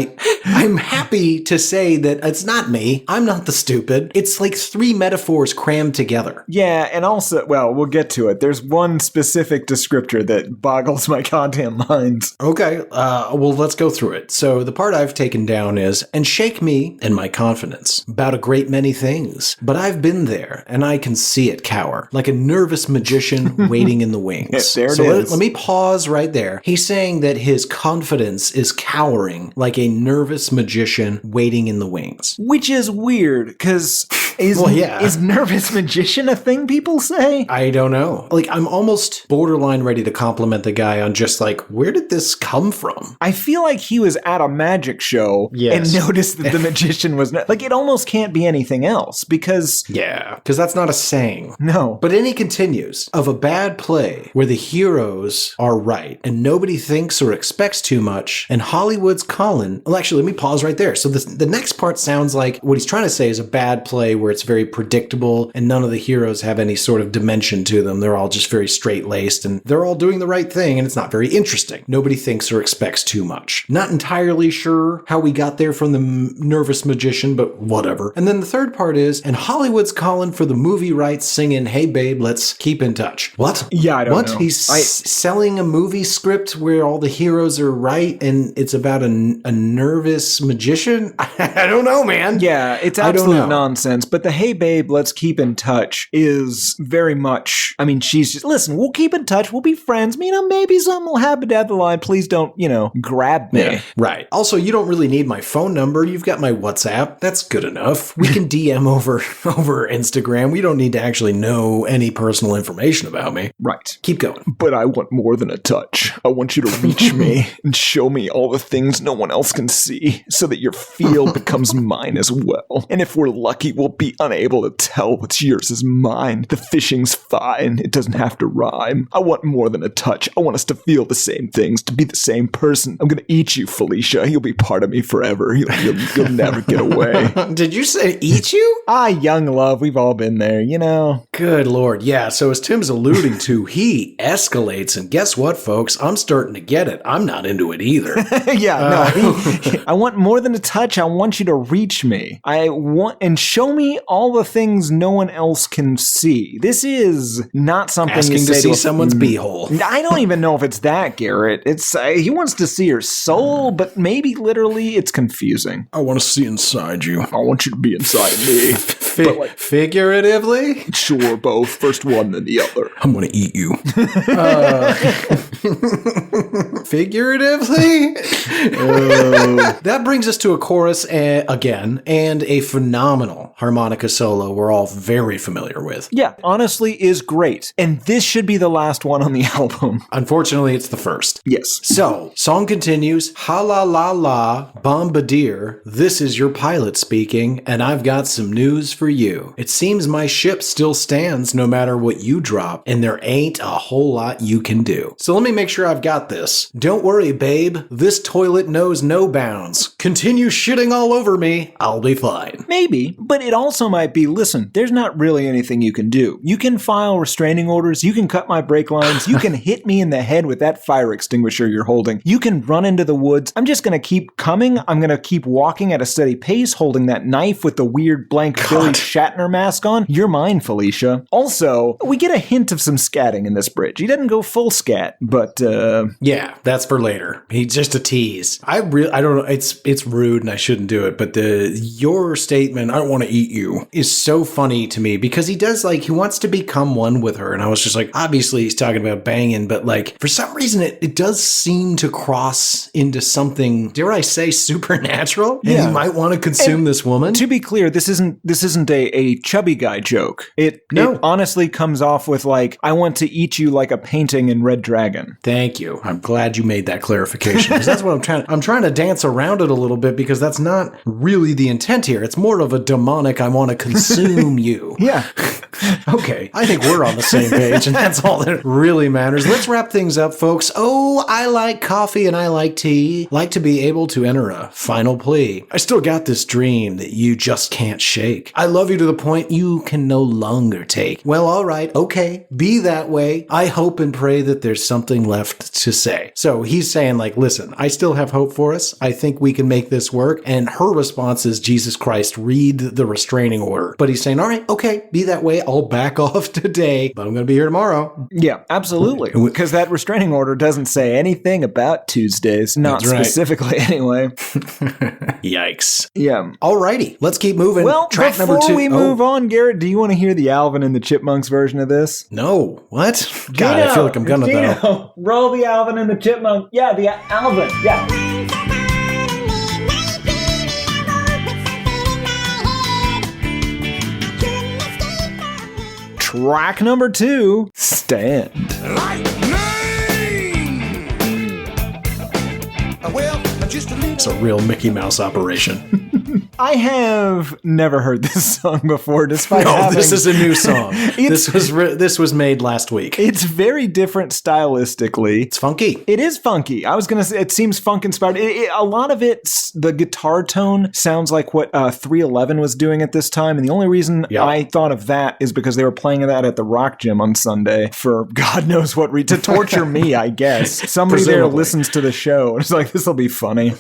I'm happy to say that it's not me. I'm not the stupid. It's like 3 metaphors crammed together. Yeah, and also, well, we'll get to it. There's one specific descriptor that boggles my goddamn mind. Okay, well, let's go through it. So the part I've taken down is, and shake me and my confidence about a great many things, but I've been there and I can see it cower like a nervous magician waiting in the wings. There it so is. let me pause right there. He's saying that his confidence is cowering like a nervous magician waiting in the wings. Which is weird, because is nervous magician a thing people say? I don't know. Like, I'm almost borderline ready to compliment the guy on just like, where did this come from? I feel like he was at a magic show and noticed that the magician was not, like, it almost can't be anything else because... Yeah, because that's not a saying. No. But then he continues, of a bad play where the heroes are right and nobody thinks or expects too much and Hollywood's calling. Well, actually, let me pause right there. So the next part sounds like what he's trying to say is a bad play where it's very predictable and none of the heroes have any sort of dimension to them. They're all just very straight-laced and they're all doing the right thing and it's not very interesting. Nobody thinks or expects too much. Not entirely sure how we got there from the nervous magician, but whatever. And then the third part is, and Hollywood's calling for the movie rights singing, hey babe, let's keep in touch. What? Yeah, I don't know. He's selling a movie script where all the heroes are right and it's about a nervous magician? I don't know, man. Yeah, it's absolute nonsense. But the hey babe, let's keep in touch is very much, I mean, she's just, listen, we'll keep in touch. We'll be friends. Maybe something will happen down the line. Please don't, grab me. Yeah, right. Also, you don't really need my phone number. You've got my WhatsApp. That's good enough. We can DM over Instagram. We don't need to actually know any personal information about me. Right. Keep going. But I want more than a touch. I want you to reach me and show me all the things no one else can see so that your feel becomes mine as well. And if we're lucky, we'll be unable to tell what's yours is mine. The fishing's fine. It doesn't have to rhyme. I want more than a touch. I want us to feel the same things, to be the same person. I'm going to eat you, Felicia. You'll be part of me forever. You'll never get away. Did you say eat you? Young love. We've all been there, Good Lord. Yeah, so as Tim's alluding to, he escalates. And guess what, folks? I'm starting to get it. I'm not into it either. I want more than a touch. I want you to reach me. I want and show me all the things no one else can see. This is not something Asking you say to see someone's beehole. I don't even know if it's that, Garrett. It's he wants to see your soul, but maybe literally it's confusing. I want to see inside you. I want you to be inside me. Figuratively? Sure, both. First one, then the other. I'm going to eat you. Figuratively? That brings us to a chorus again, and a phenomenal harmonica solo we're all very familiar with. Yeah, honestly is great. And this should be the last one on the album. Unfortunately, it's the first. Yes. So, song continues, ha la la la, bombardier, this is your pilot speaking, and I've got some news for you. It seems my ship still stands no matter what you drop, and there ain't a whole lot you can do. So let me make sure I've got this. Don't worry, babe, this toilet knows no bounds. Continue shitting all over me, I'll be fine. Maybe, but it also might be, listen, there's not really anything you can do. You can file restraining orders, you can cut my brake lines, you can hit me in the head with that fire extinguisher you're holding, you can run into the woods. I'm just gonna keep coming, I'm gonna keep walking at a steady pace, holding that knife with the weird blank Billy Shatner mask on. You're mine, Felicia. Also, we get a hint of some scatting in this bridge. He doesn't go full scat, but yeah, that's for later. He's just a tease. I don't know. It's it's rude and I shouldn't do it, but your statement, I don't want to eat you, is so funny to me because he does he wants to become one with her. And I was just like, obviously he's talking about banging, but for some reason it does seem to cross into something, dare I say, supernatural. Yeah. And he might want to consume this woman. To be clear, this isn't a chubby guy joke. It honestly comes off with I want to eat you like a painting in Red Dragon. Thank you. I'm glad you made that clarification because that's what I'm trying to dance around it a little bit because that's not really the intent here. It's more of a demonic, I want to consume you. Yeah. Okay. I think we're on the same page and that's all that really matters. Let's wrap things up, folks. Oh, I like coffee and I like tea. Like to be able to enter a final plea. I still got this dream that you just can't shake. I love you to the point you can no longer take. Well, all right. Okay. Be that way. I hope and pray that there's something left to say. So he's saying listen, I still have hope for us. I think we can make this work. And her response is, Jesus Christ, read the restraining order. But he's saying, all right, okay, be that way. I'll back off today, but I'm going to be here tomorrow. Yeah, absolutely. Because that restraining order doesn't say anything about Tuesdays. Not specifically anyway. Yikes. Yeah. Alrighty, let's keep moving. Well, track number 2. Before we move on, Garrett, do you want to hear the Alvin and the Chipmunks version of this? No. What? God, I feel like I'm gonna though. Roll the Alvin and the Chipmunk. Yeah, the Alvin. Yeah. Track number 2, Stand. It's a real Mickey Mouse operation. I have never heard this song before, despite having... this is a new song. This was made last week. It's very different stylistically. It's funky. It is funky. I was going to say, it seems funk-inspired. A lot of it, the guitar tone sounds like what 311 was doing at this time, and the only reason I thought of that is because they were playing that at the Rock Gym on Sunday for God knows what to torture me, I guess. Somebody there listens to the show, and it's like, this will be funny.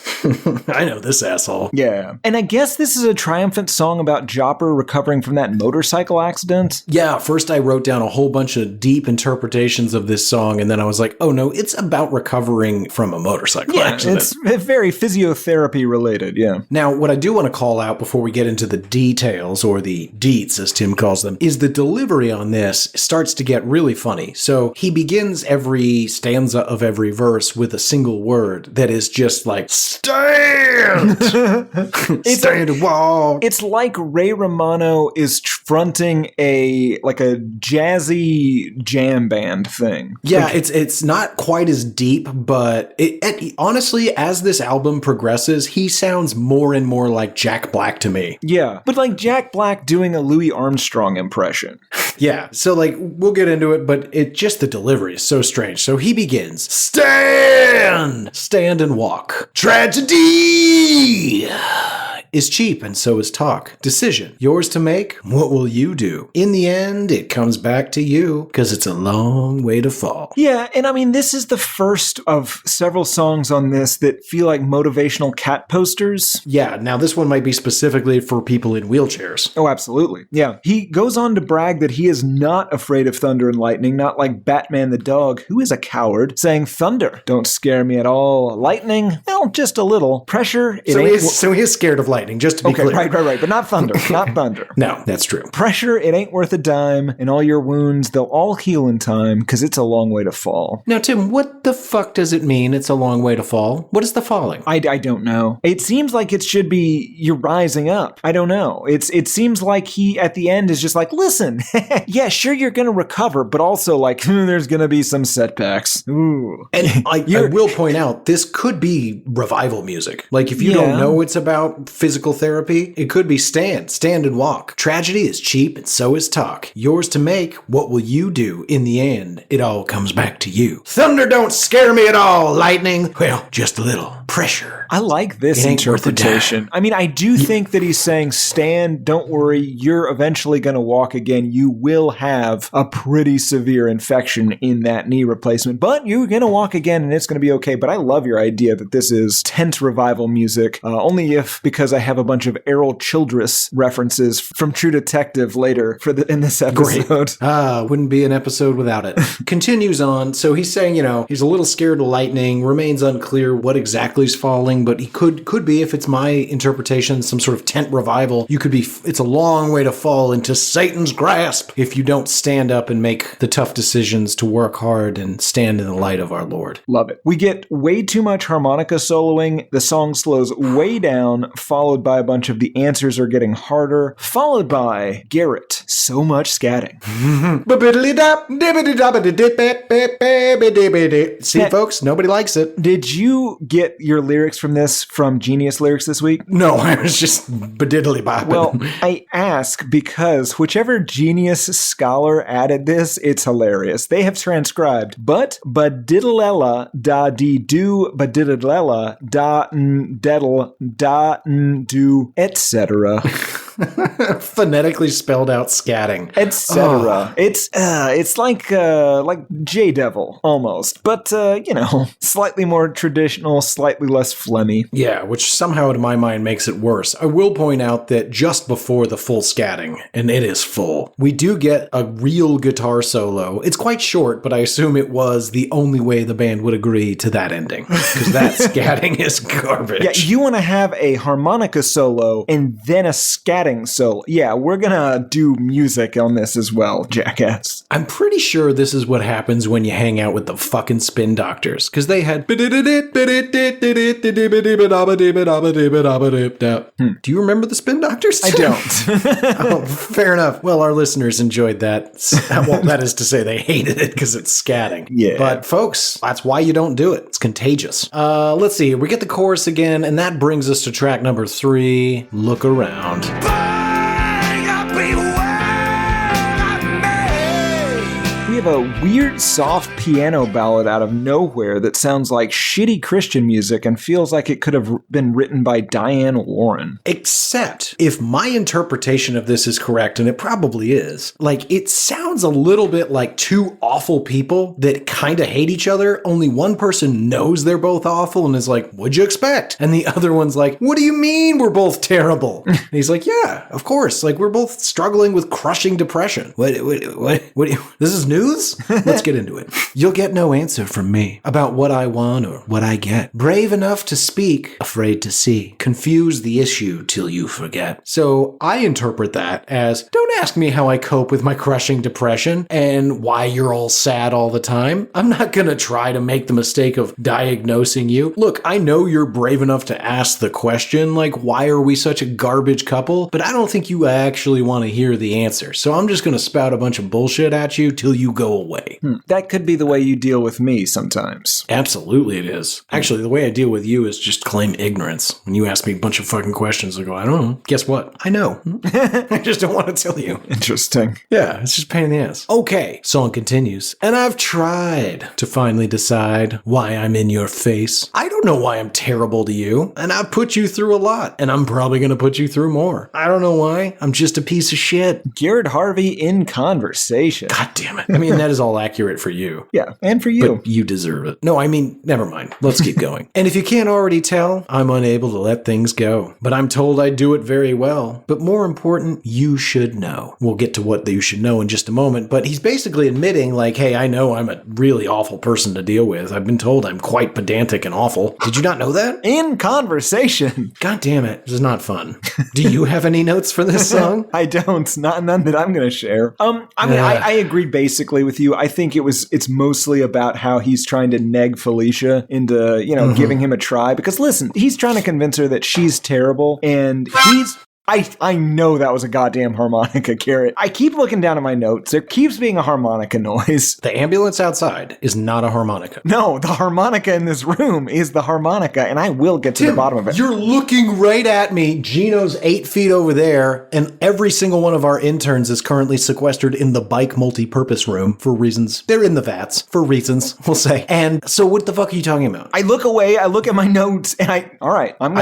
I know this asshole. Yeah. And I guess this is a triumphant song about Jopper recovering from that motorcycle accident. Yeah, first I wrote down a whole bunch of deep interpretations of this song, and then I was like, oh no, it's about recovering from a motorcycle accident. It's very physiotherapy related, yeah. Now, what I do want to call out before we get into the details, or the deets as Tim calls them, is the delivery on this starts to get really funny. So he begins every stanza of every verse with a single word that is just stand! Stand and walk. It's like Ray Romano is fronting a jazzy jam band thing. Yeah, it's not quite as deep, but honestly, as this album progresses, he sounds more and more like Jack Black to me. Yeah, but like Jack Black doing a Louis Armstrong impression. Yeah, so we'll get into it, but the delivery is so strange. So he begins, stand and walk. Tragedy is cheap and so is talk. Decision, yours to make. What will you do? In the end, it comes back to you because it's a long way to fall. Yeah, and I mean, this is the first of several songs on this that feel like motivational cat posters. Yeah, now this one might be specifically for people in wheelchairs. Oh, absolutely. Yeah. He goes on to brag that he is not afraid of thunder and lightning, not like Batman the dog, who is a coward, saying thunder, don't scare me at all. Lightning, well, just a little. Pressure, so he is scared of lightning, just to be clear. Right, but not thunder, not thunder. No, that's true. Pressure, it ain't worth a dime, and all your wounds, they'll all heal in time, because it's a long way to fall. Now, Tim, what the fuck does it mean it's a long way to fall? What is the falling? I don't know. It seems like it should be you're rising up. I don't know. It seems like he, at the end, is just like, listen, yeah, sure, you're going to recover, but also there's going to be some setbacks. Ooh. And I will point out, this could be revival music. If you don't know it's about physical therapy, it could be stand and walk. Tragedy is cheap and so is talk. Yours to make. What will you do? In the end, it all comes back to you. Thunder don't scare me at all. Lightning, well, just a little. Pressure. I like this interpretation. I mean, I do think that he's saying, stand, don't worry, you're eventually going to walk again. You will have a pretty severe infection in that knee replacement, but you're going to walk again and it's going to be okay. But I love your idea that this is tent revival music, only because I have a bunch of Errol Childress references from True Detective later in this episode. Great. Wouldn't be an episode without it. Continues on. So he's saying, he's a little scared of lightning, remains unclear what exactly is falling. thing, but he could be, if it's my interpretation, some sort of tent revival. You could be, it's a long way to fall into Satan's grasp if you don't stand up and make the tough decisions to work hard and stand in the light of our Lord. Love it. We get way too much harmonica soloing. The song slows way down, followed by a bunch of the answers are getting harder, followed by Garrett. So much scatting. See, folks, nobody likes it. Did you get your lyrics from this from Genius Lyrics this week? No, I was just badiddly bopping. Well, I ask because whichever Genius scholar added this, it's hilarious. They have transcribed, but badiddlela da dee do badiddlela da n deddle da n do, etc. Phonetically spelled out scatting, etc. It's like J-Devil almost, but slightly more traditional, slightly less phlegmy. Yeah, which somehow in my mind makes it worse. I will point out that just before the full scatting, and it is full, we do get a real guitar solo. It's quite short, but I assume it was the only way the band would agree to that ending, because that scatting is garbage. Yeah, you want to have a harmonica solo and then a scatting solo. Yeah, we're gonna do music on this as well, jackass. I'm pretty sure this is what happens when you hang out with the fucking Spin Doctors, because they had... Do you remember the Spin Doctors? I don't. Oh, fair enough. Well, our listeners enjoyed that. Well, that is to say they hated it because it's scatting. Yeah. But folks, that's why you don't do it. It's contagious. Let's see. We get the chorus again, and that brings us to track number 3, Look Around. We have a weird, soft piano ballad out of nowhere that sounds like shitty Christian music and feels like it could have been written by Diane Warren. Except, if my interpretation of this is correct, and it probably is, like, it sounds a little bit like two awful people that kind of hate each other, only one person knows they're both awful and is like, what'd you expect? And the other one's like, what do you mean we're both terrible? And he's like, yeah, of course, like, we're both struggling with crushing depression. What this is news? Let's get into it. You'll get no answer from me about what I want or what I get. Brave enough to speak, afraid to see. Confuse the issue till you forget. So I interpret that as, don't ask me how I cope with my crushing depression and why you're all sad all the time. I'm not gonna try to make the mistake of diagnosing you. Look, I know you're brave enough to ask the question, like, why are we such a garbage couple? But I don't think you actually want to hear the answer. So I'm just gonna spout a bunch of bullshit at you till you go away. That could be the way you deal with me sometimes. Absolutely it is. Actually, the way I deal with you is just claim ignorance. When you ask me a bunch of fucking questions, I go, I don't know. Guess what? I know. I just don't want to tell you. Interesting. Yeah, it's just a pain in the ass. Okay, song continues. And I've tried to finally decide why I'm in your face. I don't know why I'm terrible to you. And I've put you through a lot. And I'm probably going to put you through more. I don't know why. I'm just a piece of shit. Garrett Harvey in conversation. God damn it. I mean, that is all accurate for you. Yeah, and for you. But you deserve it. No, I mean, never mind. Let's keep going. And if you can't already tell, I'm unable to let things go. But I'm told I do it very well. But more important, you should know. We'll get to what you should know in just a moment. But he's basically admitting, like, hey, I know I'm a really awful person to deal with. I've been told I'm quite pedantic and awful. Did you not know that? In conversation. God damn it. This is not fun. Do you have any notes for this song? I don't. None that I'm going to share. I agree basically with you. I think it's mostly about how he's trying to neg Felicia into, giving him a try. Because listen, he's trying to convince her that she's terrible, and I know that was a goddamn harmonica, Garrett. I keep looking down at my notes. There keeps being a harmonica noise. The ambulance outside is not a harmonica. No, the harmonica in this room is the harmonica, and I will get to the bottom of it. You're looking right at me. Gino's 8 feet over there, and every single one of our interns is currently sequestered in the bike multi-purpose room for reasons. They're in the vats for reasons, we'll say. And so what the fuck are you talking about? I look away, I look at my notes, and I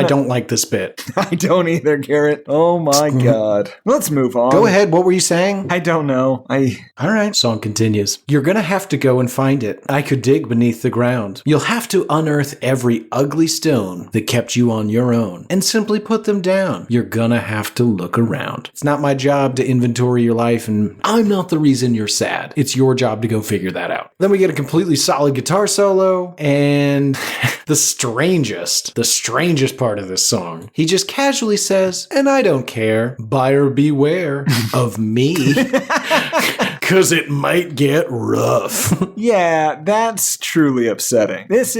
don't like this bit. I don't either, Garrett. Oh my God. Let's move on. Go ahead. What were you saying? I don't know. All right. Song continues. You're gonna have to go and find it. I could dig beneath the ground. You'll have to unearth every ugly stone that kept you on your own and simply put them down. You're gonna have to look around. It's not my job to inventory your life, and I'm not the reason you're sad. It's your job to go figure that out. Then we get a completely solid guitar solo, and the strangest part of this song. He just casually says, and I don't care, buyer beware of me. Cause it might get rough. Yeah, that's truly upsetting. These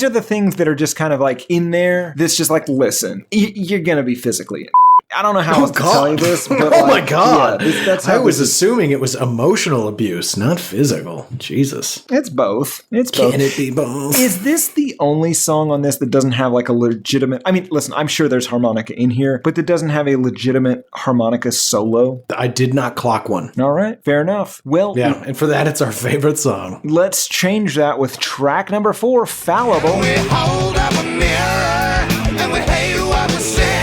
are the things that are just kind of like in there. This just like, listen, you're gonna be physically. I don't know how else to tell you this, but oh my God. Yeah, that's how I was assuming it was emotional abuse, not physical. Jesus. It's both. It's both. Can it be both? Is this the only song on this that doesn't have like a legitimate... I mean, listen, I'm sure there's harmonica in here, but that doesn't have a legitimate harmonica solo? I did not clock one. All right, fair enough. Well... Yeah, and for that, it's our favorite song. Let's change that with track number 4, Fallible. We hold up a mirror and we hate what we say.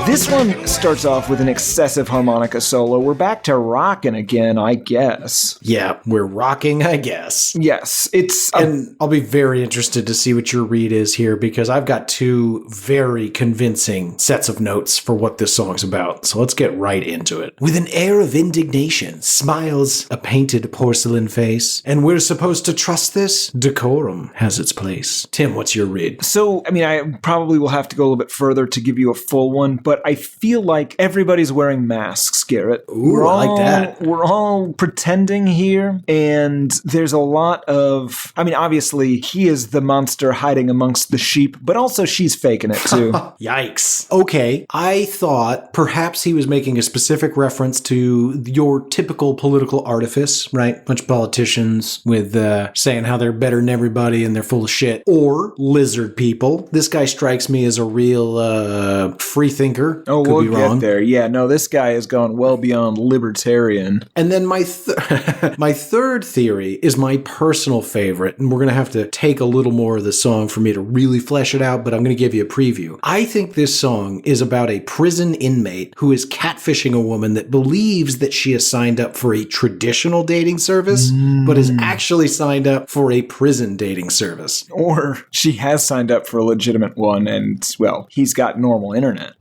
This one starts off with an excessive harmonica solo. We're back to rocking again, I guess. Yeah, we're rocking, I guess. Yes, it's... And I'll be very interested to see what your read is here, because I've got 2 very convincing sets of notes for what this song's about. So let's get right into it. With an air of indignation, smiles a painted porcelain face. And we're supposed to trust this? Decorum has its place. Tim, what's your read? So, I mean, I probably will have to go a little bit further to give you a full one, but I feel like everybody's wearing masks, Garrett. Ooh, I like that. We're all pretending here, and there's a lot of... I mean, obviously, he is the monster hiding amongst the sheep, but also she's faking it, too. Yikes. Okay, I thought perhaps he was making a specific reference to your typical political artifice, right? Bunch of politicians with saying how they're better than everybody and they're full of shit. Or lizard people. This guy strikes me as a real free thinker. Oh, Could we'll be wrong. get there. Yeah, no, this guy has gone well beyond libertarian. And then my third theory is my personal favorite, and we're going to have to take a little more of the song for me to really flesh it out, but I'm going to give you a preview. I think this song is about a prison inmate who is catfishing a woman that believes that she has signed up for a traditional dating service, but is actually signed up for a prison dating service. Or she has signed up for a legitimate one, and, well, he's got normal internet.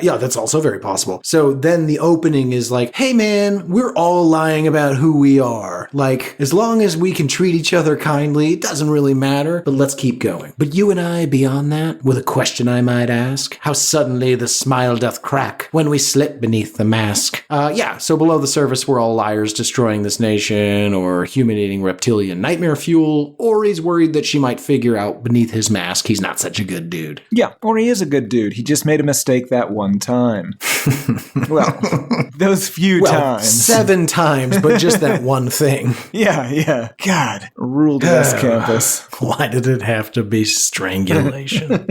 Yeah, that's also very possible. So then the opening is like, hey man, we're all lying about who we are. Like, as long as we can treat each other kindly, it doesn't really matter, but let's keep going. But you and I, beyond that, with a question I might ask, how suddenly the smile doth crack when we slip beneath the mask. Yeah, so below the surface, we're all liars destroying this nation, or human-eating reptilian nightmare fuel, or he's worried that she might figure out beneath his mask he's not such a good dude. Yeah, or he is a good dude. He just made a mistake that one time. Well, those few times. 7 times, but just that one thing. Yeah. God, ruled this campus. Why did it have to be strangulation?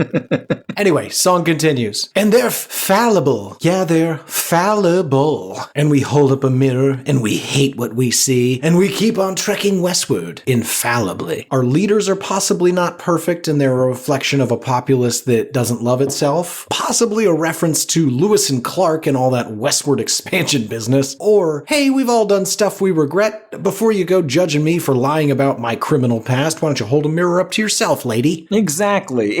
Anyway, song continues. And they're fallible. Yeah, they're fallible. And we hold up a mirror, and we hate what we see, and we keep on trekking westward, infallibly. Our leaders are possibly not perfect, and they're a reflection of a populace that doesn't love itself. Possibly a reference to Lewis and Clark and all that westward expansion business. Or, hey, we've all done stuff we regret. Before you go judging me for lying about my criminal past, why don't you hold a mirror up to yourself, lady? Exactly.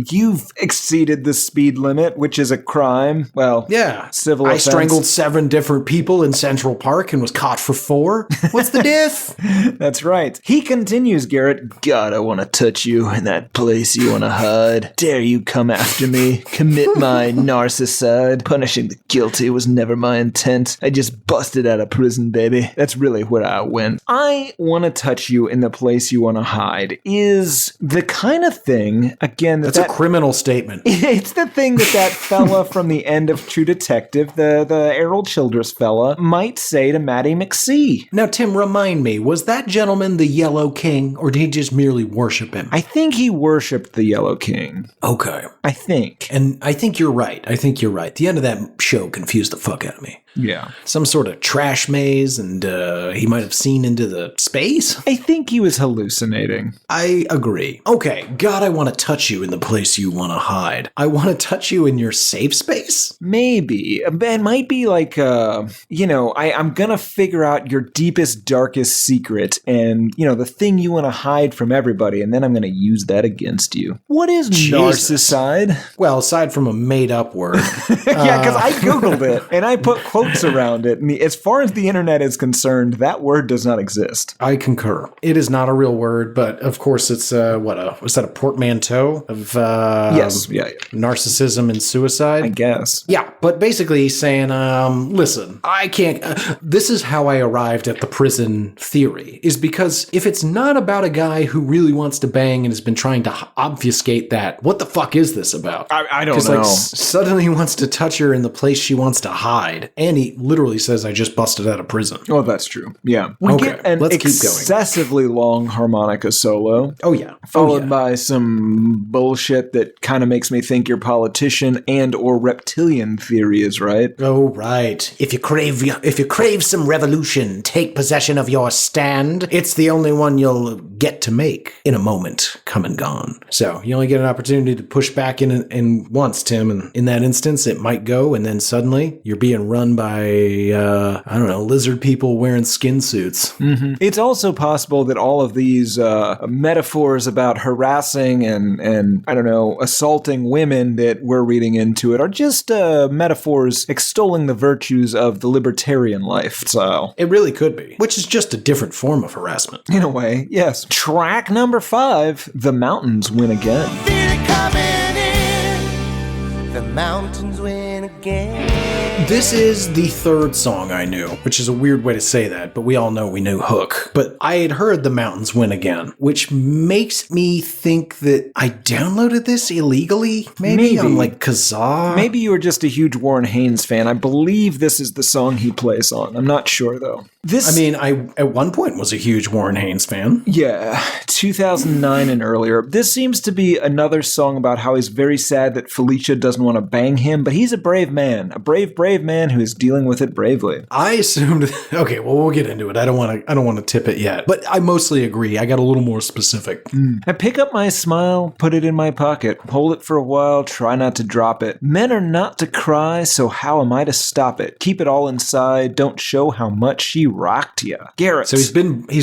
You've exceeded the speed limit, which is a crime. Well, yeah. Civil I offense. strangled 7 different people in Central Park and was caught for 4. What's the diff? That's right. He continues, Garrett. God, I want to touch you in that place you want to hide. Dare you come after me? Commit my narcisside. Punishing the guilty was never my intent. I just busted out of prison, baby. That's really where I went. I want to touch you in the place you want to hide is the kind of thing, again, That's a criminal statement. It's the thing that fella from the end of True Detective, the Errol Childress fella, might say to Maddie McSee. Now, Tim, remind me, was that gentleman the Yellow King, or did he just merely worship him? I think he worshipped the Yellow King. Okay. I think. And I think you're right. The end of that show confused the fuck out of me. Yeah. Some sort of trash maze, and he might have seen into the space? I think he was hallucinating. I agree. Okay, God, I want to touch you in the place you want to hide. I want to touch you in your safe space? Maybe. It might be like, I'm going to figure out your deepest, darkest secret and, the thing you want to hide from everybody, and then I'm going to use that against you. What is narcisside? Well, aside from a made-up word. Yeah, because I Googled it, and I put quotes around it, and as far as the internet is concerned, that word does not exist. I concur. It is not a real word, but of course it's, was that a portmanteau of yes, yeah. narcissism and suicide? I guess. Yeah, but basically he's saying, listen, I can't, this is how I arrived at the prison theory, is because if it's not about a guy who really wants to bang and has been trying to obfuscate that, what the fuck is this about? I don't know. Suddenly he wants to touch her in the place she wants to hide, and he literally says, I just busted out of prison. Oh, that's true. Yeah. We get an excessively long harmonica solo. Oh, yeah. Followed by some bullshit that kind of makes me think your politician and or reptilian theory is right. Oh, right. If you crave some revolution, take possession of your stand. It's the only one you'll get to make in a moment, come and gone. So you only get an opportunity to push back in once, Tim, and in that instance, it might go, and then suddenly you're being run by, lizard people wearing skin suits. Mm-hmm. It's also possible that all of these metaphors about harassing and assaulting women that we're reading into it are just metaphors extolling the virtues of the libertarian lifestyle. It really could be, which is just a different form of harassment. In a way, yes. Track number 5, The Mountains Win Again. Feel it coming in. The mountains win again. This is the third song I knew, which is a weird way to say that, but we all know we knew Hook. But I had heard The Mountains Win Again, which makes me think that I downloaded this illegally, maybe on like Kazaa. Maybe you were just a huge Warren Haynes fan. I believe this is the song he plays on. I'm not sure, though. I at one point was a huge Warren Haynes fan. Yeah, 2009 and earlier. This seems to be another song about how he's very sad that Felicia doesn't want to bang him, but he's a brave man. A brave man who is dealing with it bravely. I assumed, okay, well, we'll get into it. I don't want to tip it yet, but I mostly agree. I got a little more specific. I pick up my smile, put it in my pocket, hold it for a while, try not to drop it. Men are not to cry, so how am I to stop it? Keep it all inside, don't show how much she rocked ya. Garrett. So he's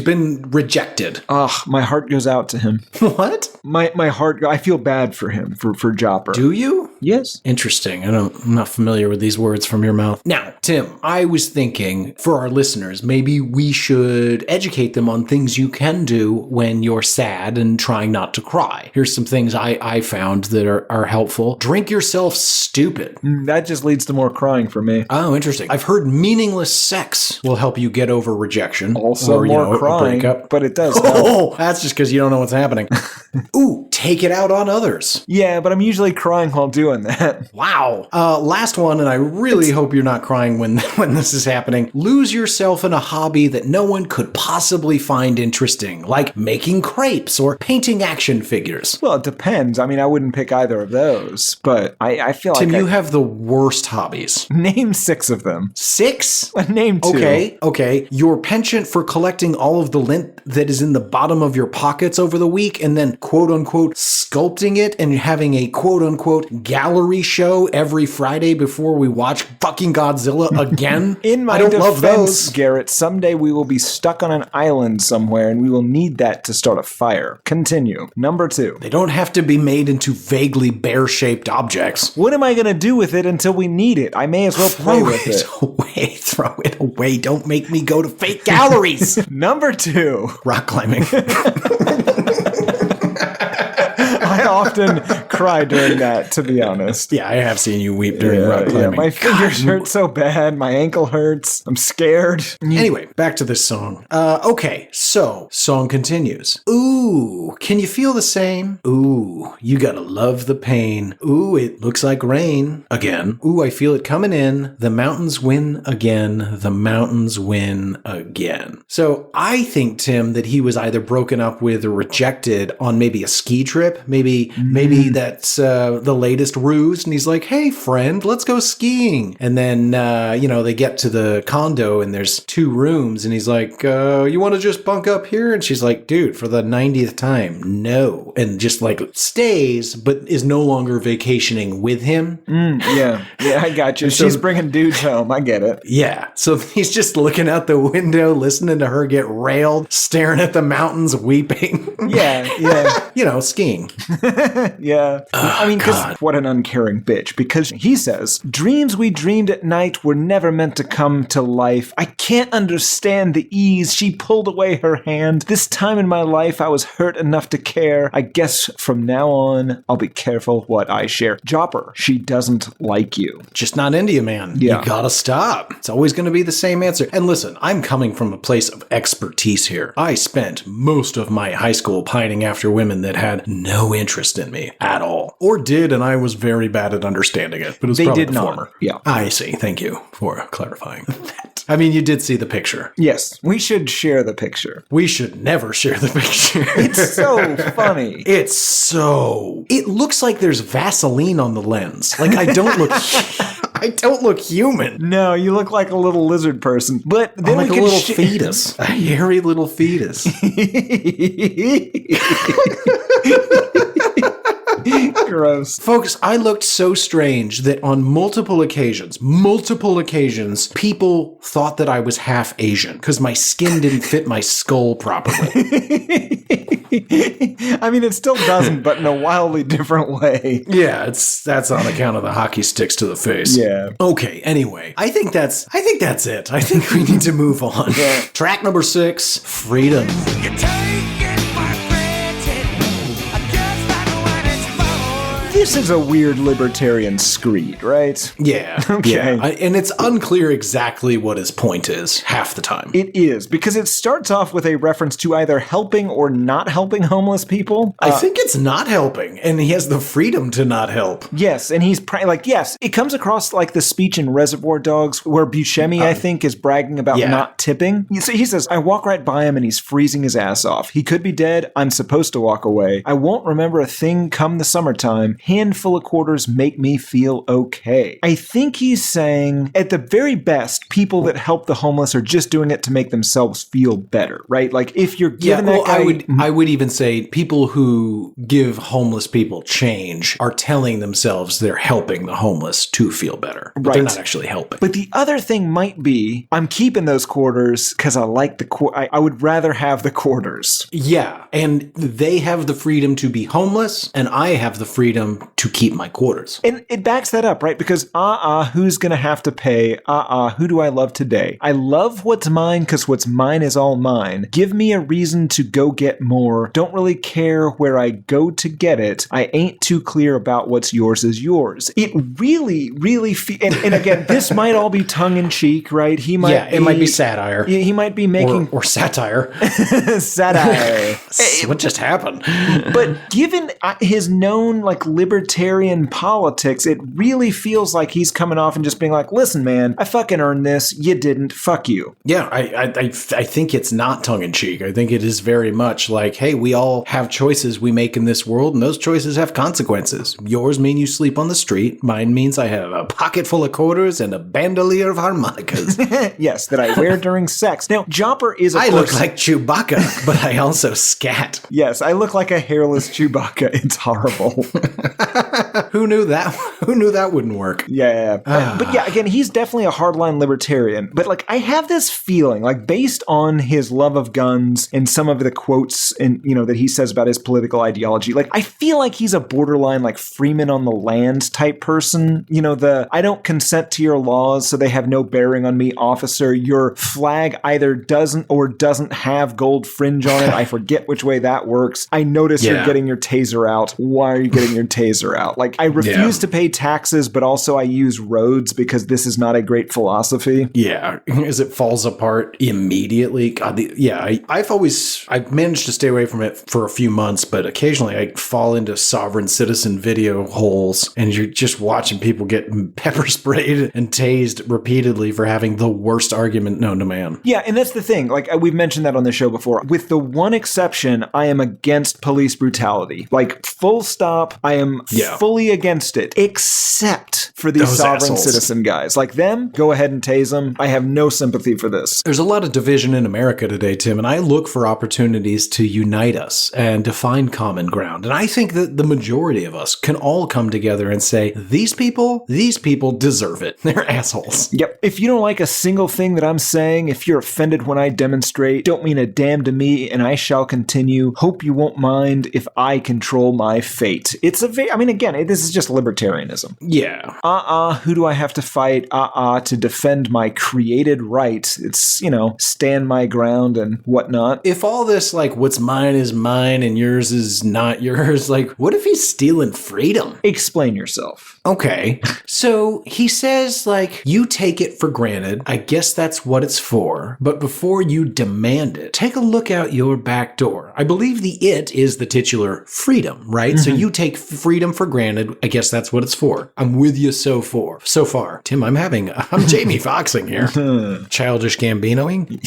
been rejected. Ugh, my heart goes out to him. What? My heart, I feel bad for him, for Jopper. Do you? Yes. Interesting. I'm not familiar with these words from your mouth. Now, Tim, I was thinking for our listeners, maybe we should educate them on things you can do when you're sad and trying not to cry. Here's some things I found that are helpful. Drink yourself stupid. That just leads to more crying for me. Oh, interesting. I've heard meaningless sex will help you get over rejection. Also more crying, but it does help. Oh, that's just because you don't know what's happening. Ooh, take it out on others. Yeah, but I'm usually crying while doing that. Wow. Last one, and I really hope you're not crying when this is happening. Lose yourself in a hobby that no one could possibly find interesting, like making crepes or painting action figures. Well, it depends. I mean, I wouldn't pick either of those, but I feel like... Tim, you have the worst hobbies. Name 6 of them. 6? Name 2. Okay. Your penchant for collecting all of the lint that is in the bottom of your pockets over the week and then quote-unquote sculpting it and having a quote-unquote gallery show every Friday before we watch fucking Godzilla again. In my I don't defense, love those. Garrett, someday we will be stuck on an island somewhere and we will need that to start a fire. Continue. Number 2. They don't have to be made into vaguely bear-shaped objects. What am I going to do with it until we need it? I may as well play with it. Throw it away. Don't make me go to fake galleries. Number 2. Rock climbing. I often cry during that, to be honest. Yeah, I have seen you weep during rock climbing. Yeah, my fingers hurt so bad. My ankle hurts. I'm scared. Anyway, back to this song. Okay, so, song continues. Ooh, can you feel the same? Ooh, you gotta love the pain. Ooh, it looks like rain. Again. Ooh, I feel it coming in. The mountains win again. The mountains win again. So, I think, Tim, that he was either broken up with or rejected on maybe a ski trip. Maybe maybe that's the latest ruse, and he's like, hey, friend, let's go skiing. And then, they get to the condo, and there's 2 rooms, and he's like, you want to just bunk up here? And she's like, dude, for the 90th time, no. And just like stays, but is no longer vacationing with him. Yeah, I got you. She's bringing dudes home. I get it. Yeah. So he's just looking out the window, listening to her get railed, staring at the mountains, weeping. Yeah. Skiing. Yeah. I mean, what an uncaring bitch. Because he says, dreams we dreamed at night were never meant to come to life. I can't understand the ease. She pulled away her hand. This time in my life, I was hurt enough to care. I guess from now on, I'll be careful what I share. Jopper, she doesn't like you. Just not into you, man. Yeah. You gotta stop. It's always going to be the same answer. And listen, I'm coming from a place of expertise here. I spent most of my high school pining after women that had no interest in me at all. Or did, and I was very bad at understanding it. But it was probably the former. Yeah. I see. Thank you for clarifying that. I mean, you did see the picture. Yes, we should share the picture. We should never share the picture. It's so funny. It looks like there's Vaseline on the lens. Like I don't look human. No, you look like a little lizard person. But then I'm like a little fetus. A hairy little fetus. Gross. Folks, I looked so strange that on multiple occasions, people thought that I was half Asian because my skin didn't fit my skull properly. I mean, it still doesn't, but in a wildly different way. Yeah, that's on account of the hockey sticks to the face. Yeah. Okay, anyway, I think that's it. I think we need to move on. Yeah. Track number 6, freedom. You take it for granted. I just like when it's born. This is a weird libertarian screed, right? Yeah. Okay. Yeah. And it's unclear exactly what his point is half the time. It is, because it starts off with a reference to either helping or not helping homeless people. I think it's not helping, and he has the freedom to not help. Yes, and he's yes, it comes across like the speech in Reservoir Dogs where Buscemi, I think, is bragging about not tipping. So he says, I walk right by him and he's freezing his ass off. He could be dead. I'm supposed to walk away. I won't remember a thing come the summertime. Handful of quarters make me feel okay. I think he's saying, at the very best, people that help the homeless are just doing it to make themselves feel better, right? Like if you're giving that guy... I would even say people who give homeless people change are telling themselves they're helping the homeless to feel better. But they're not actually helping. But the other thing might be, I'm keeping those quarters because I like I would rather have the quarters. Yeah, and they have the freedom to be homeless, and I have the freedom to keep my quarters. And it backs that up, right? Because, who's going to have to pay? Who do I love today? I love what's mine because what's mine is all mine. Give me a reason to go get more. Don't really care where I go to get it. I ain't too clear about what's yours is yours. It really, really and again, this might all be tongue-in-cheek, right? He might it might be satire. He might be making... Or satire. Satire. What just happened? But given his known, libertarian politics, it really feels like he's coming off and just being like, listen, man, I fucking earned this. You didn't. Fuck you. Yeah, I think it's not tongue-in-cheek. I think it is very much like, hey, we all have choices we make in this world, and those choices have consequences. Yours mean you sleep on the street. Mine means I have a pocket full of quarters and a bandolier of harmonicas. Yes, that I wear during sex. Now, Jopper is, of course... I look like Chewbacca, but I also scat. Yes, I look like a hairless Chewbacca. It's horrible. Who knew that? Who knew that wouldn't work? Yeah. But yeah, again, he's definitely a hardline libertarian. But I have this feeling, based on his love of guns and some of the quotes and that he says about his political ideology, I feel like he's a borderline Freeman on the land type person. I don't consent to your laws, so they have no bearing on me, officer. Your flag either doesn't or doesn't have gold fringe on it. I forget which way that works. I notice you're getting your taser out. Why are you getting your taser out? I refuse to pay taxes, but also I use roads because this is not a great philosophy. Yeah, as it falls apart immediately. God, I've managed to stay away from it for a few months, but occasionally I fall into sovereign citizen video holes, and you're just watching people get pepper sprayed and tased repeatedly for having the worst argument known to man. Yeah, and that's the thing. Like, we've mentioned that on the show before. With the one exception, I am against police brutality. Like, full stop, I am fully against it, except for these sovereign assholes. citizen guys. Like them, go ahead and tase them. I have no sympathy for this. There's a lot of division in America today, Tim, and I look for opportunities to unite us and to find common ground. And I think that the majority of us can all come together and say, these people deserve it. They're assholes. Yep. If you don't like a single thing that I'm saying, if you're offended when I demonstrate, don't mean a damn to me, and I shall continue. Hope you won't mind if I control my fate. It's again, this is just libertarianism. Yeah. Who do I have to fight? To defend my created rights. It's, stand my ground and whatnot. If all this, like, what's mine is mine and yours is not yours, like, what if he's stealing freedom? Explain yourself. Okay. So he says, like, you take it for granted. I guess that's what it's for. But before you demand it, take a look out your back door. I believe the it is the titular freedom, right? Mm-hmm. So you take freedom for granted. I guess that's what it's for. I'm with you so far. Tim, I'm Jamie Foxing here. Childish Gambinoing.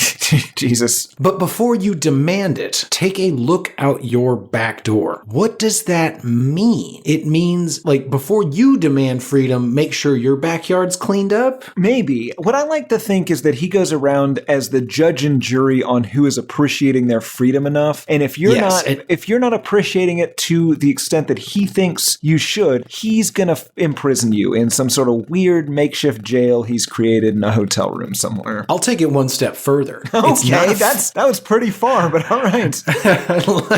Jesus. But before you demand it, take a look out your back door. What does that mean? It means, like, before you demand freedom, make sure your backyard's cleaned up? Maybe. What I like to think is that he goes around as the judge and jury on who is appreciating their freedom enough. And if you're not appreciating it to the extent that he thinks you should, he's gonna imprison you in some sort of weird makeshift jail he's created in a hotel room somewhere. I'll take it one step further. Okay, that was pretty far, but all right.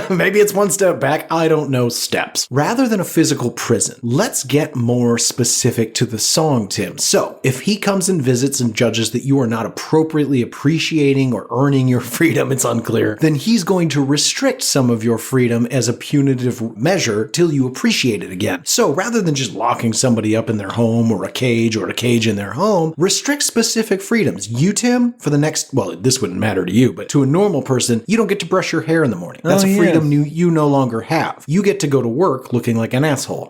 Maybe it's one step back. I don't know steps. Rather than a physical prison, let's get more specific to the song, Tim. So, if he comes and visits and judges that you are not appropriately appreciating or earning your freedom, it's unclear, then he's going to restrict some of your freedom as a punitive measure till you appreciate it again. So, rather than just locking somebody up in their home or a cage in their home, restrict specific freedoms. You, Tim, for the next, well, this wouldn't matter to you, but to a normal person, you don't get to brush your hair in the morning. That's a freedom you no longer have. You get to go to work looking like an asshole.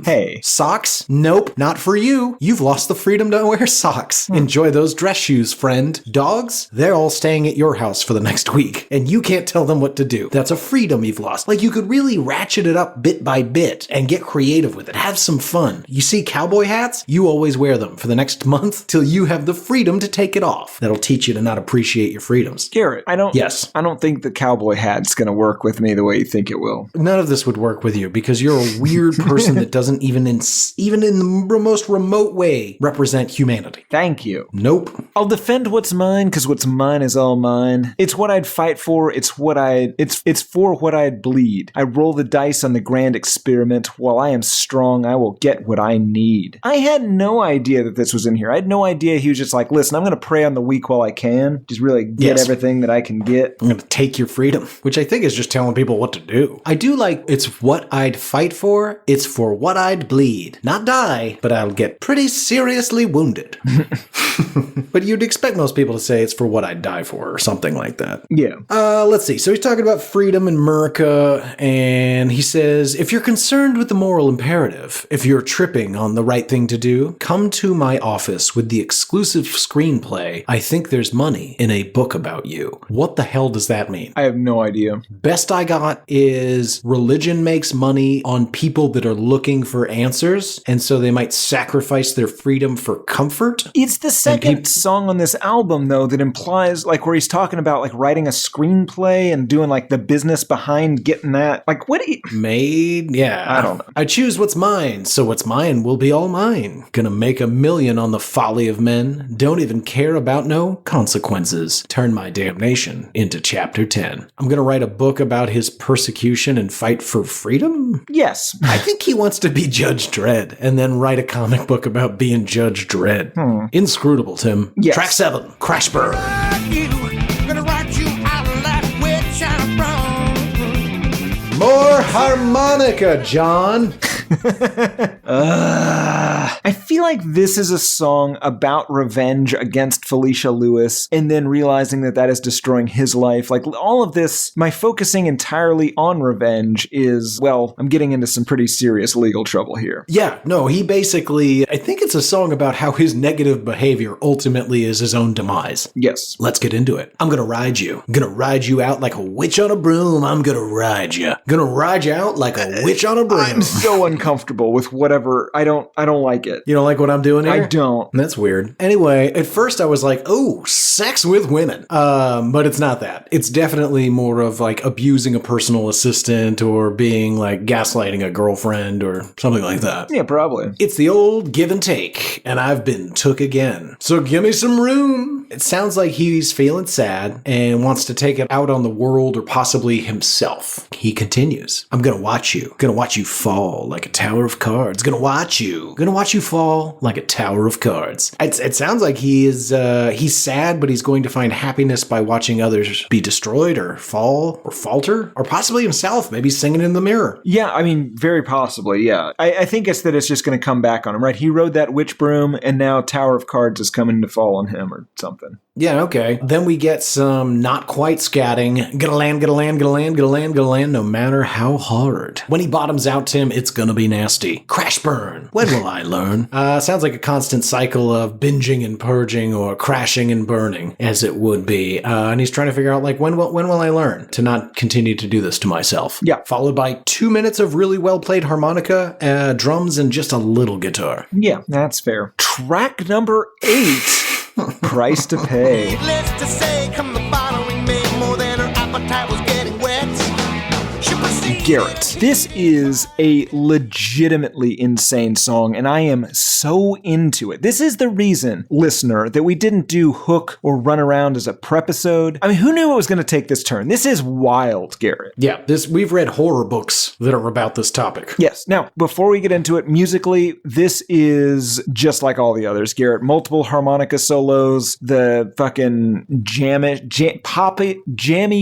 Hey. Socks? Nope, not for you. You've lost the freedom to wear socks. Enjoy those dress shoes, friend. Dogs? They're all staying at your house for the next week, and you can't tell them what to do. That's a freedom you've lost. Like, you could really ratchet it up bit by bit and get creative with it. Have some fun. You see cowboy hats? You always wear them for the next month till you have the freedom to take it off. That'll teach you to not appreciate your freedms. Garrett, I don't think the cowboy hat's going to work with me the way you think it will. None of this would work with you because you're a weird person that doesn't even in the most remote way represent humanity. Thank you. Nope. I'll defend what's mine because what's mine is all mine. It's what I'd fight for. It's for what I'd bleed. I roll the dice on the grand experiment. While I am strong, I will get what I need. I had no idea that this was in here. I had no idea he was just like, listen, I'm going to prey on the weak while I can. Just really get everything that I can get. I'm going to take your freedom, which I think is just telling people what to do. I do like, it's what I'd fight for. It's for what I'd bleed. Not die, but I'll get pretty seriously wounded. But you'd expect most people to say it's for what I'd die for or something like that. Yeah. Let's see. So he's talking about freedom in America, and he says, if you're concerned with the moral imperative, if you're tripping on the right thing to do, come to my office with the exclusive screenplay, I Think There's Money in a Book About You. What the hell does that mean? I have no idea. Best I got is religion makes money on people that are looking for answers, and so they might sacrifice their freedom for comfort. It's the second song on this album, though, that implies, like, where he's talking about, like, writing a screenplay and doing, like, the business behind getting that. Like, what? Yeah. I don't know. I choose what's mine, so what's mine will be all mine. Gonna make $1 million on the folly of men. Don't even care about no consequences. Turn my damnation into chapter 10. I'm gonna write a book about his persecution and fight for freedom? Yes. I think he wants to be Judge Dredd and then write a comic book about being Judge Dredd. Inscrutable, Tim. Yes. Track 7, Crash Burn. More harmonica, John. I feel like this is a song about revenge against Felicia Lewis and then realizing that that is destroying his life. Like all of this, my focusing entirely on revenge is, well, I'm getting into some pretty serious legal trouble here. Yeah, no, he basically, I think it's a song about how his negative behavior ultimately is his own demise. Yes. Let's get into it. I'm gonna ride you. I'm gonna ride you out like a witch on a broom. I'm gonna ride you. Gonna ride you out like a witch on a broom. I'm so uncomfortable with whatever. I don't like it. You don't like what I'm doing here? I don't. That's weird. Anyway, at first I was like, oh, sex with women. But it's not that. It's definitely more of like abusing a personal assistant or being like gaslighting a girlfriend or something like that. Yeah, probably. It's the old give and take, and I've been took again. So give me some room. It sounds like he's feeling sad and wants to take it out on the world or possibly himself. He continues. I'm gonna watch you. Gonna watch you fall like a tower of cards. Gonna watch you. Gonna watch you fall like a tower of cards. It sounds like he's sad, but he's going to find happiness by watching others be destroyed or fall or falter, or possibly himself, maybe singing in the mirror. Yeah, I mean, very possibly, yeah. I think it's that it's just going to come back on him, right? He rode that witch broom, and now Tower of Cards is coming to fall on him or something. Yeah, okay. Then we get some not quite scatting. Gonna land, gonna land, gonna land, gonna land, gonna land, no matter how hard. When he bottoms out, Tim, it's gonna be nasty. Crash burn. When will I learn? Sounds like a constant cycle of binging and purging or crashing and burning, as it would be. And he's trying to figure out, like, when will I learn to not continue to do this to myself? Yeah. Followed by 2 minutes of really well-played harmonica, drums, and just a little guitar. Yeah, that's fair. Track number 8. Price to pay. Needless to say, come the following May, more than her appetite was getting wet. She proceeded. Garrett, this is a legitimately insane song, and I am so into it. This is the reason, listener, that we didn't do Hook or Run Around as a prepisode. I mean, who knew it was going to take this turn? This is wild, Garrett. Yeah, we've read horror books that are about this topic. Yes. Now, before we get into it, musically, this is just like all the others, Garrett. Multiple harmonica solos, the fucking jammy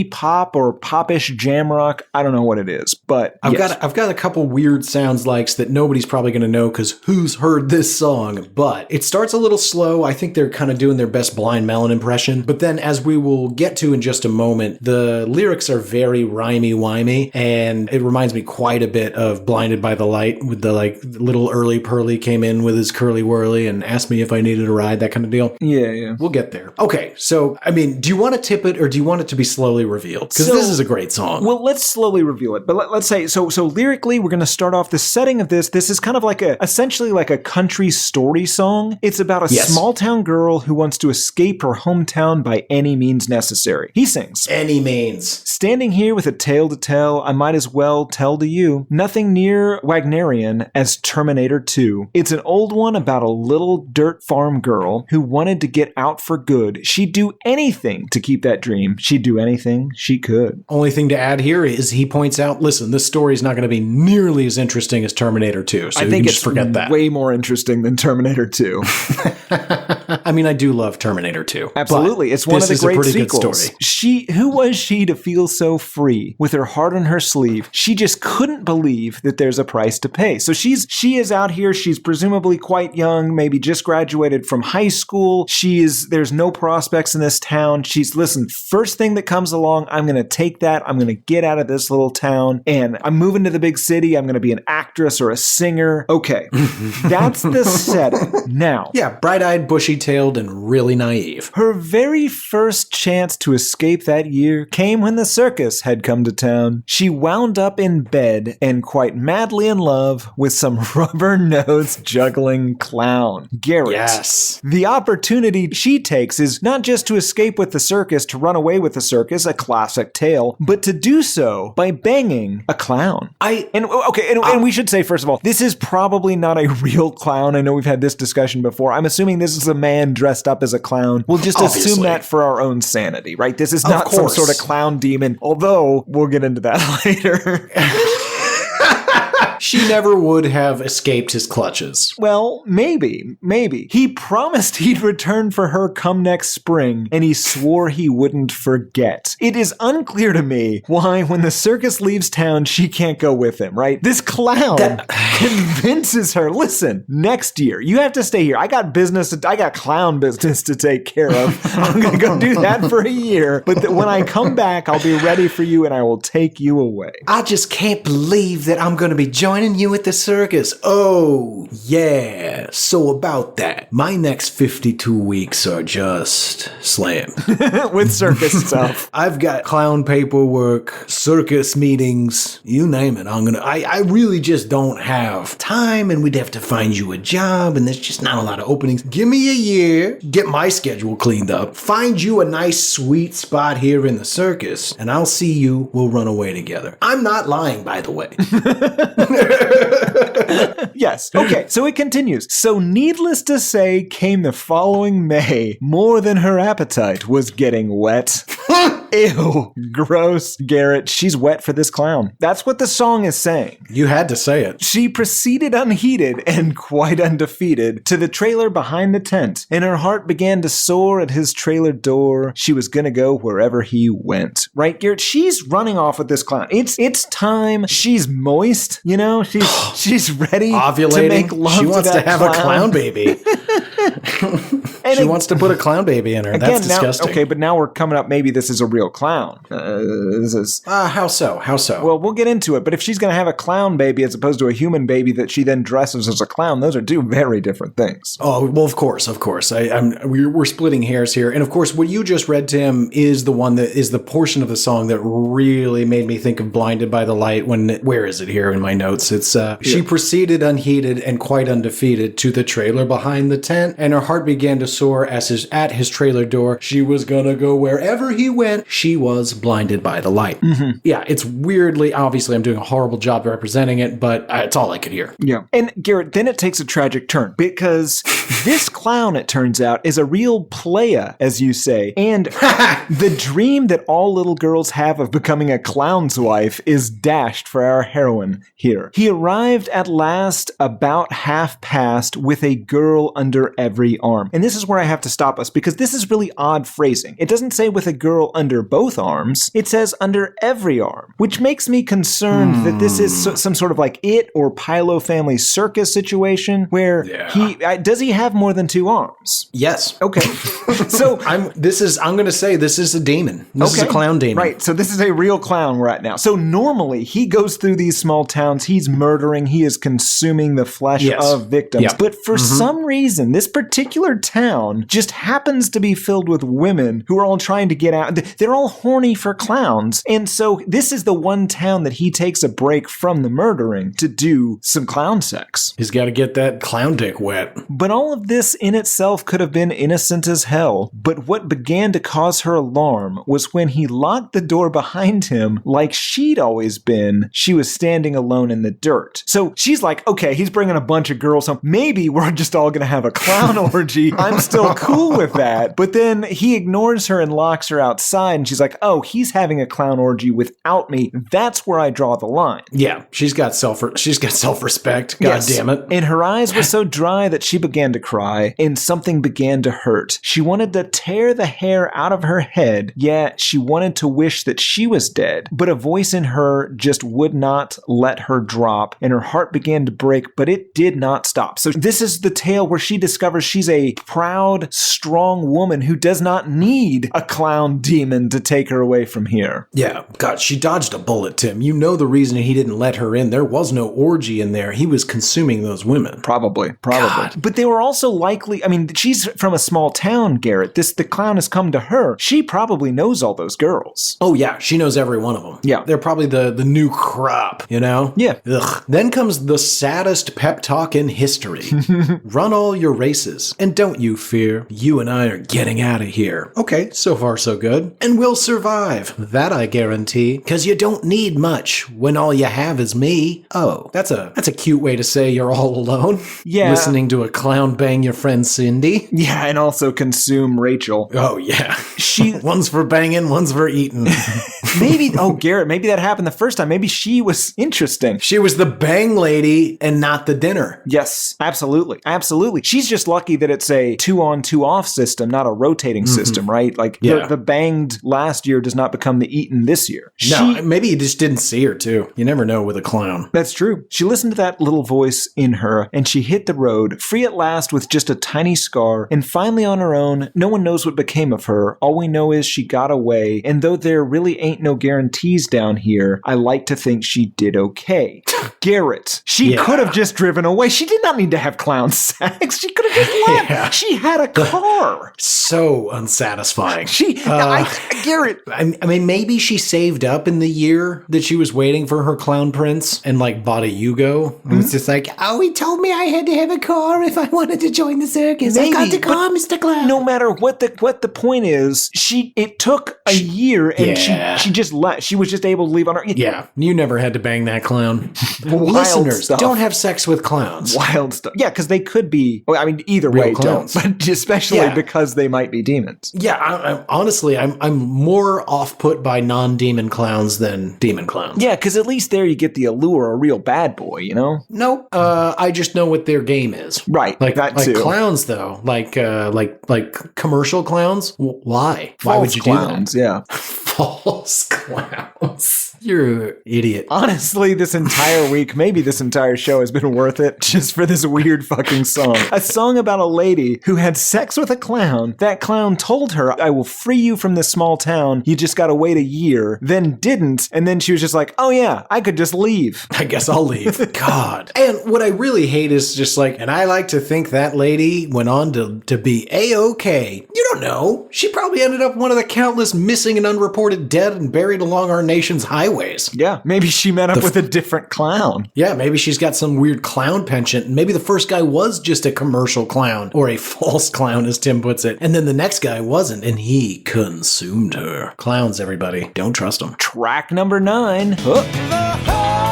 pop or popish jam rock. I don't know what it is, but I've got a couple weird sounds likes that nobody's probably going to know because who's heard this song? But it starts a little slow. I think they're kind of doing their best Blind Melon impression. But then, as we will get to in just a moment, the lyrics are very rhymey-wimey, and it reminds me quite a bit of Blinded by the Light, with the like little early Pearly came in with his curly whirly and asked me if I needed a ride, that kind of deal. Yeah. We'll get there. Okay, so I mean, do you want to tip it or do you want it to be slowly revealed? Because this is a great song. Well, let's slowly reveal it. But let's say, so lyrically, we're going to start off the setting of this. This is kind of like essentially like a country story song. It's about a small town girl who wants to escape her hometown by any means necessary. He sings, any means. Standing here with a tale to tell, I might as well tell to you, nothing near Wagnerian as Terminator 2. It's an old one about a little dirt farm girl who wanted to get out for good. She'd do anything to keep that dream. She'd do anything she could. Only thing to add here is he points out, listen, this story is not going to be nearly as interesting as Terminator 2, so I you think can it's just forget that. Way more interesting than Terminator 2. I mean, I do love Terminator 2. Absolutely. It's one of the great sequels. Good story. Who was she to feel so free with her heart on her sleeve? She just couldn't believe that there's a price to pay. So she is out here. She's presumably quite young, maybe just graduated from high school. There's no prospects in this town. Listen, first thing that comes along, I'm going to take that. I'm going to get out of this little town and I'm moving to the big city. I'm going to be an actress or a singer. Okay. That's the setting. Now. Yeah, bright-eyed, bushy-tailed, and really naive. Her very first chance to escape that year came when the circus had come to town. She wound up in bed and quite madly in love with some rubber-nosed juggling clown. Garrett. Yes. The opportunity she takes is not just to escape with the circus, to run away with the circus, a classic tale, but to do so by banging a clown. And we should say, first of all, this is probably not a real clown. I know we've had this discussion before. I'm assuming this is a man dressed up as a clown. We'll just assume that for our own sanity, right? This is not some sort of clown demon, although we'll get into that later. She never would have escaped his clutches. Well, maybe. He promised he'd return for her come next spring, and he swore he wouldn't forget. It is unclear to me why, when the circus leaves town, she can't go with him, right? This clown convinces her, listen, next year, you have to stay here. I got clown business to take care of. I'm going to go do that for a year, but when I come back, I'll be ready for you and I will take you away. I just can't believe that I'm going to be joining you at the circus. Oh, yeah. So about that, my next 52 weeks are just slammed. With circus stuff. I've got clown paperwork, circus meetings, you name it. I really just don't have time, and we'd have to find you a job, and there's just not a lot of openings. Give me a year, get my schedule cleaned up, find you a nice sweet spot here in the circus, and I'll see you. We'll run away together. I'm not lying, by the way. Yes. Okay, so it continues. So needless to say, came the following May, more than her appetite was getting wet. Ew. Gross. Garrett, she's wet for this clown. That's what the song is saying. You had to say it. She proceeded unheeded and quite undefeated to the trailer behind the tent, and her heart began to soar at his trailer door. She was gonna go wherever he went. Right, Garrett? She's running off with this clown. It's time. She's moist, you know? She's ready Ovulating. to make love She wants to have a clown baby. And she wants to put a clown baby in her. Again, That's disgusting. Okay, but now we're coming up. Maybe this is a real clown. This is how so? How so? Well, we'll get into it. But if she's going to have a clown baby as opposed to a human baby that she then dresses as a clown, those are two very different things. Oh, well, of course. We're splitting hairs here. And of course, what you just read, Tim, is the one that is the portion of the song that really made me think of Blinded by the Light where is it here in my notes? It's, She proceeded unheeded and quite undefeated to the trailer behind the tent, and her heart began to soar at his trailer door. She was gonna go wherever he went. She was blinded by the light. Mm-hmm. Yeah, it's weirdly, obviously I'm doing a horrible job representing it, but it's all I could hear. Yeah. And Garrett, then it takes a tragic turn because this clown, it turns out, is a real playa, as you say. And the dream that all little girls have of becoming a clown's wife is dashed for our heroine here. He arrived at last about half past with a girl under every arm. And this is where I have to stop us because this is really odd phrasing. It doesn't say with a girl under both arms. It says under every arm, which makes me concerned that this is some sort of like It or Pilo Family Circus situation where does he have more than two arms? Yes. Okay. So I'm going to say this is a demon. This is a clown demon. Right. So this is a real clown we're at now. So normally he goes through these small towns. He's murdering. He is consuming the flesh of victims. Yep. But for some reason, this particular town just happens to be filled with women who are all trying to get out. They're all horny for clowns. And so this is the one town that he takes a break from the murdering to do some clown sex. He's got to get that clown dick wet. But all of this in itself could have been innocent as hell. But what began to cause her alarm was when he locked the door behind him like she'd always been. She was standing alone in the dirt. So she's like, okay, he's bringing a bunch of girls home. Maybe we're just all going to have a clown orgy. I'm still cool with that. But then he ignores her and locks her outside. And she's like, oh, he's having a clown orgy without me. That's where I draw the line. Yeah, she's got self-respect. God damn it. And her eyes were so dry that she began to cry, and something began to hurt. She wanted to tear the hair out of her head. Yeah, she wanted to wish that she was dead. But a voice in her just would not let her drop, and her heart began to break, but it did not stop. So this is the tale where she discovers she's a proud, strong woman who does not need a clown demon to take her away from here. Yeah, God, she dodged a bullet, Tim. You know the reason he didn't let her in. There was no orgy in there. He was consuming those women. Probably. God. But they were also likely, I mean, she's from a small town, Garrett. The clown has come to her. She probably knows all those girls. Oh, yeah, she knows every one of them. Yeah. They're probably the new crop, you know? Yeah. Ugh. Then comes the saddest pep talk in history. Run all your races, and don't you fear. You and I are getting out of here. Okay, so far so good. And we'll survive. That I guarantee. Because you don't need much when all you have is me. Oh, that's a cute way to say you're all alone. Yeah. Listening to a clown bang your friend Cindy. Yeah, and also consume Rachel. Oh, yeah. She One's for banging, one's for eating. maybe, Garrett, maybe that happened the first time. Maybe she was interesting. She was the bang lady and not the dinner. Yes, absolutely. Absolutely. She's just lucky that it's a 2-on, 2-off system, not a rotating system, right? Like the banged last year does not become the eaten this year. No, maybe you just didn't see her too. You never know with a clown. That's true. She listened to that little voice in her and she hit the road, free at last with just a tiny scar, and finally on her own. No one knows what became of her. All we know is she got away, and though there really ain't no guarantees down here, I like to think she did okay. Garrett, she could have just driven away. She did not need to have clown sex. She could have just left. Yeah. She had a car. So unsatisfying. Garrett. I mean, maybe she saved up in the year that she was waiting for her clown prince and like bought a Yugo. And was just like, oh, he told me I had to have a car if I wanted to join the circus. I got the car, Mr. Clown. No matter what the point is, it took a year and she just left. She was just able to leave on her. Yeah, you never had to bang that clown. Wild Listeners, stuff. don't have sex with clowns. Wild stuff. Yeah, because they could be. Well, I mean, either Real way, clowns. don't. But especially because they might be demons. Yeah, honestly, I'm more off-put by non-demon clowns than demon clowns. Yeah, because at least there you get the allure, a real bad boy, you know? Nope. I just know what their game is. Right. Like that like too. clowns though, like commercial clowns. Why? Why would you Clowns, do that? Yeah. False clowns. You're an idiot. Honestly, this entire week, maybe this entire show has been worth it just for this weird fucking song. A song about a lady who had sex with a clown. That clown told her, I will free you from this small town. You just gotta wait a year. Then didn't. And then she was just like, oh yeah, I could just leave. I guess I'll leave. God. And what I really hate is just like, and I like to think that lady went on to be A-okay. You don't know. She probably ended up one of the countless missing and unreported dead and buried along our nation's highways. Yeah, maybe she met up with a different clown. Yeah, maybe she's got some weird clown penchant. Maybe the first guy was just a commercial clown, or a false clown, as Tim puts it. And then the next guy wasn't, and he consumed her. Clowns, everybody. Don't trust them. Track number 9. Oh.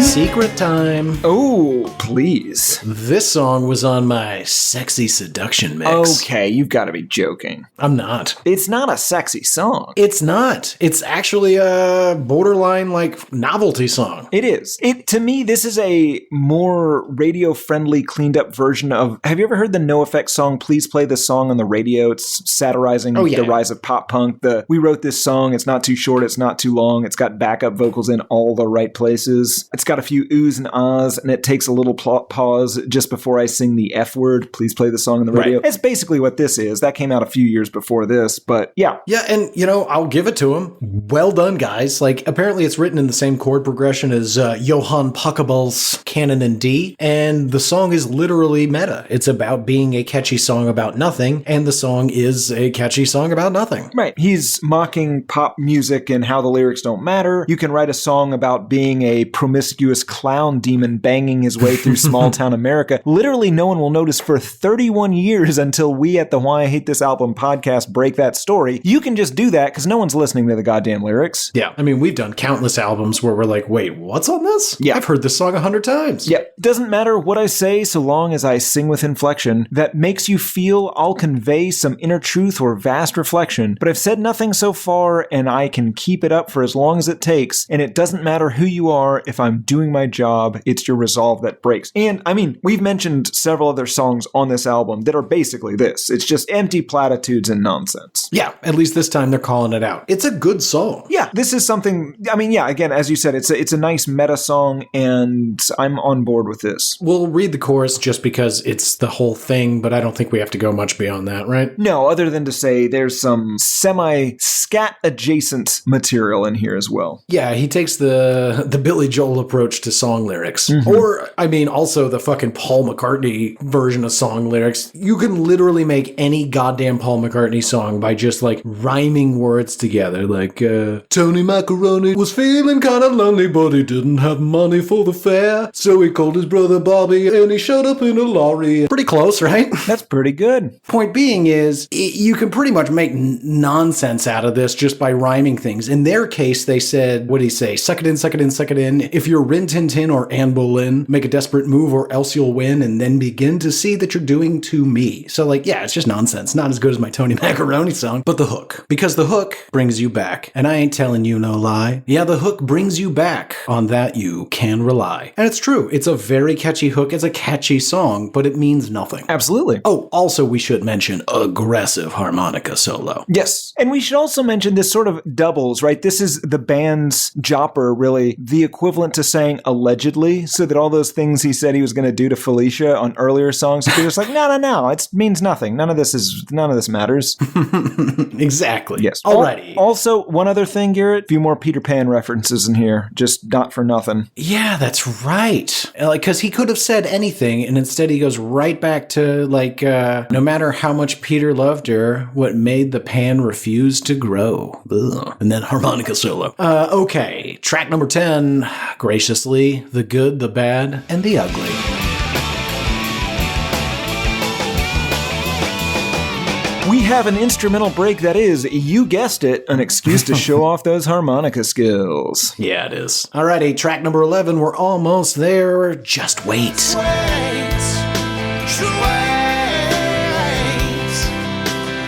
Secret time. Oh, please. This song was on my sexy seduction mix. Okay, you've got to be joking. I'm not. It's not a sexy song. It's not. It's actually a borderline like novelty song. It is. To me, this is a more radio-friendly, cleaned-up version of... Have you ever heard the NoFX song, Please Play This Song on the Radio? It's satirizing the rise of pop punk. We wrote this song, it's not too short, it's not too long, it's got backup vocals in all the right places. It's got a few oohs and ahs, and it takes a little pause just before I sing the F word, Please Play the Song on the Radio. Right. It's basically what this is. That came out a few years before this, but yeah. Yeah, and, I'll give it to him. Well done, guys. Like, apparently it's written in the same chord progression as Johann Pachelbel's Canon in D, and the song is literally meta. It's about being a catchy song about nothing, and the song is a catchy song about nothing. Right. He's mocking pop music and how the lyrics don't matter. You can write a song about being a promiscuous clown demon banging his way through small town America. Literally, no one will notice for 31 years until we at the Why I Hate This Album podcast break that story. You can just do that because no one's listening to the goddamn lyrics. Yeah. I mean, we've done countless albums where we're like, wait, what's on this? Yeah. I've heard this song 100 times. Yep. Doesn't matter what I say so long as I sing with inflection that makes you feel I'll convey some inner truth or vast reflection. But I've said nothing so far and I can keep it up for as long as it takes. And it doesn't matter who you are if I'm doing my job, it's your resolve that breaks. And I mean, we've mentioned several other songs on this album that are basically this. It's just empty platitudes and nonsense. Yeah, at least this time they're calling it out. It's a good song. Yeah, this is something, I mean, yeah, again, as you said, it's a nice meta song, and I'm on board with this. We'll read the chorus just because it's the whole thing, but I don't think we have to go much beyond that, right? No, other than to say there's some semi-scat adjacent material in here as well. Yeah, he takes the Billy Joel approach to song lyrics. Mm-hmm. Or, I mean, also the fucking Paul McCartney version of song lyrics. You can literally make any goddamn Paul McCartney song by just, like, rhyming words together. Like, Tony Macaroni was feeling kind of lonely, but he didn't have money for the fare. So he called his brother Bobby, and he showed up in a lorry. Pretty close, right? That's pretty good. Point being is, you can pretty much make nonsense out of this just by rhyming things. In their case, they said, what did he say? Suck it in, suck it in, suck it in. If you're Rin Tin Tin or Anne Boleyn, make a desperate move or else you'll win, and then begin to see that you're doing to me. So like, yeah, it's just nonsense. Not as good as my Tony Macaroni song, but the hook. Because the hook brings you back. And I ain't telling you no lie. Yeah, the hook brings you back. On that you can rely. And it's true. It's a very catchy hook. It's a catchy song, but it means nothing. Absolutely. Oh, also we should mention aggressive harmonica solo. Yes. And we should also mention this sort of doubles, right? This is the band's jopper, really, the equivalent to saying allegedly, so that all those things he said he was going to do to Felicia on earlier songs, they're just like, no, it means nothing. None of this matters. Exactly. Yes. Alrighty. Also, one other thing, Garrett, a few more Peter Pan references in here, just not for nothing. Yeah, that's right. Like, because he could have said anything, and instead he goes right back to, like, no matter how much Peter loved her, what made the pan refuse to grow. Ugh. And then harmonica solo. Okay, track number 10, graciously, the good, the bad, and the ugly. We have an instrumental break that is, you guessed it, an excuse to show off those harmonica skills. Yeah, it is. Alrighty, track number 11, we're almost there. Just wait.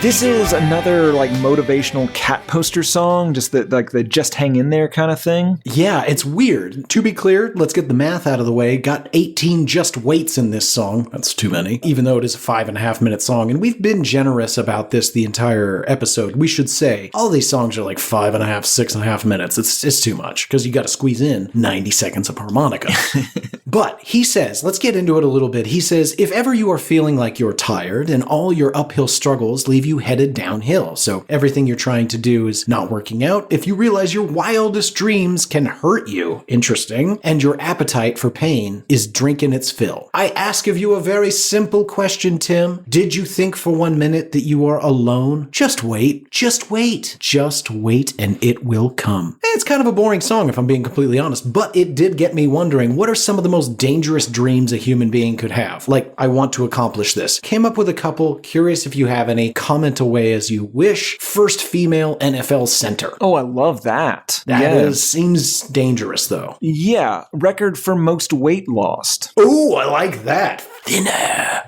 This is another like motivational cat poster song, just the just hang in there kind of thing. Yeah, it's weird. To be clear, let's get the math out of the way. Got 18 just waits in this song. That's too many, even though it is a 5.5-minute song. And we've been generous about this the entire episode. We should say all these songs are like 5.5, 6.5 minutes. It's too much because you got to squeeze in 90 seconds of harmonica. But he says, let's get into it a little bit. He says, if ever you are feeling like you're tired and all your uphill struggles leave you headed downhill, so everything you're trying to do is not working out, if you realize your wildest dreams can hurt you, interesting, and your appetite for pain is drinking its fill. I ask of you a very simple question, Tim. Did you think for 1 minute that you are alone? Just wait. Just wait. Just wait and it will come. It's kind of a boring song if I'm being completely honest, but it did get me wondering, what are some of the most dangerous dreams a human being could have? Like, I want to accomplish this. Came up with a couple. Curious if you have any. Comment away as you wish. First female NFL center. Oh, I love that. That seems dangerous, though. Yeah. Record for most weight lost. Ooh, I like that. Thinner.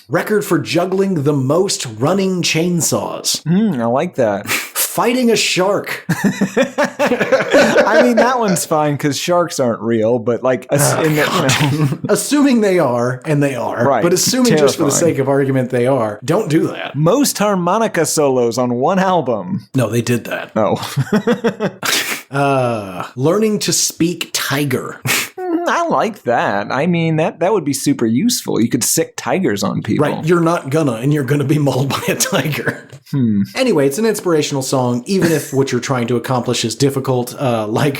Record for juggling the most running chainsaws. I like that. Fighting a shark. I mean, that one's fine because sharks aren't real, but like, assuming they are, and they are, right. But assuming just for the sake of argument they are, don't do that. Most harmonica solos on one album. No, they did that. Oh. Learning to speak tiger. I like that. I mean, that would be super useful. You could sick tigers on people. Right, you're not gonna, and you're gonna be mauled by a tiger. Anyway, it's an inspirational song, even if what you're trying to accomplish is difficult, like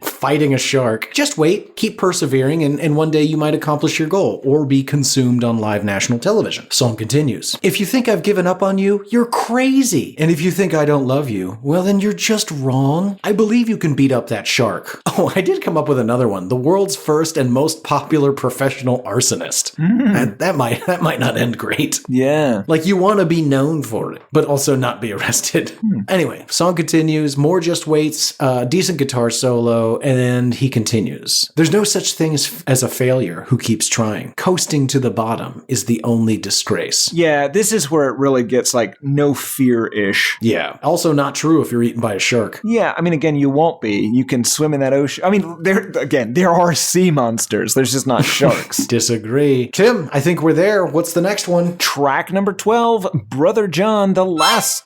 fighting a shark. Just wait, keep persevering, and one day you might accomplish your goal, or be consumed on live national television. Song continues. If you think I've given up on you, you're crazy. And if you think I don't love you, well then you're just wrong. I believe you can beat up that shark. Oh, I did come up with another one. The world's first and most popular professional arsonist. That might not end great. Yeah. Like, you want to be known for it, but also not be arrested. Anyway, song continues, more just waits, decent guitar solo, and he continues. There's no such thing as a failure who keeps trying. Coasting to the bottom is the only disgrace. Yeah, this is where it really gets like no fear-ish. Yeah. Also not true if you're eaten by a shark. Yeah, I mean, again, you won't be. You can swim in that ocean. I mean, there are sea monsters. There's just not sharks. Disagree. Tim, I think we're there. What's the next one? Track number 12, Brother John, the last...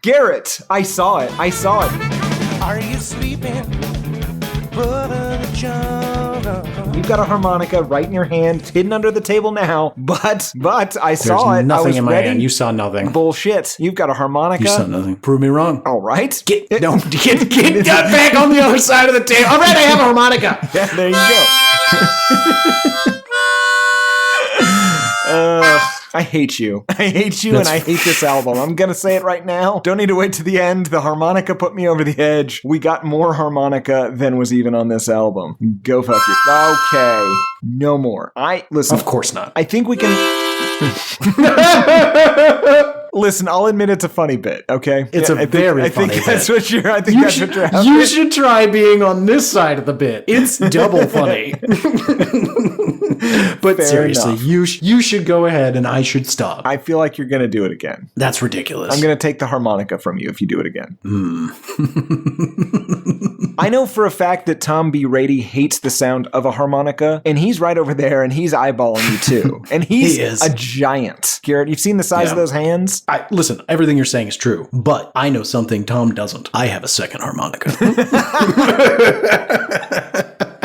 Garrett, I saw it. Are you sleeping, Brother John? You've got a harmonica right in your hand. It's hidden under the table now. But I saw it. There's nothing I was in my ready. hand. You saw nothing. Bullshit. You've got a harmonica. You saw nothing. Prove me wrong. All right. Get back on the other side of the table. All right, I have a harmonica. Yeah, there you go. I hate you. And I hate this album. I'm going to say it right now. Don't need to wait to the end. The harmonica put me over the edge. We got more harmonica than was even on this album. Go fuck your... Okay. No more. Listen. Of course not. I think we can... Listen, I'll admit it's a funny bit, okay? It's a very funny I think that's bit. what you're I think that's what you're after. You should try being on this side of the bit. It's double funny. But Fair seriously, enough. you should go ahead and I should stop. I feel like you're going to do it again. That's ridiculous. I'm going to take the harmonica from you if you do it again. I know for a fact that Tom B. Rady hates the sound of a harmonica, and he's right over there, and he's eyeballing you too. And he's He is. a giant. Garrett, you've seen the size of those hands? Listen, everything you're saying is true, but I know something Tom doesn't. I have a second harmonica.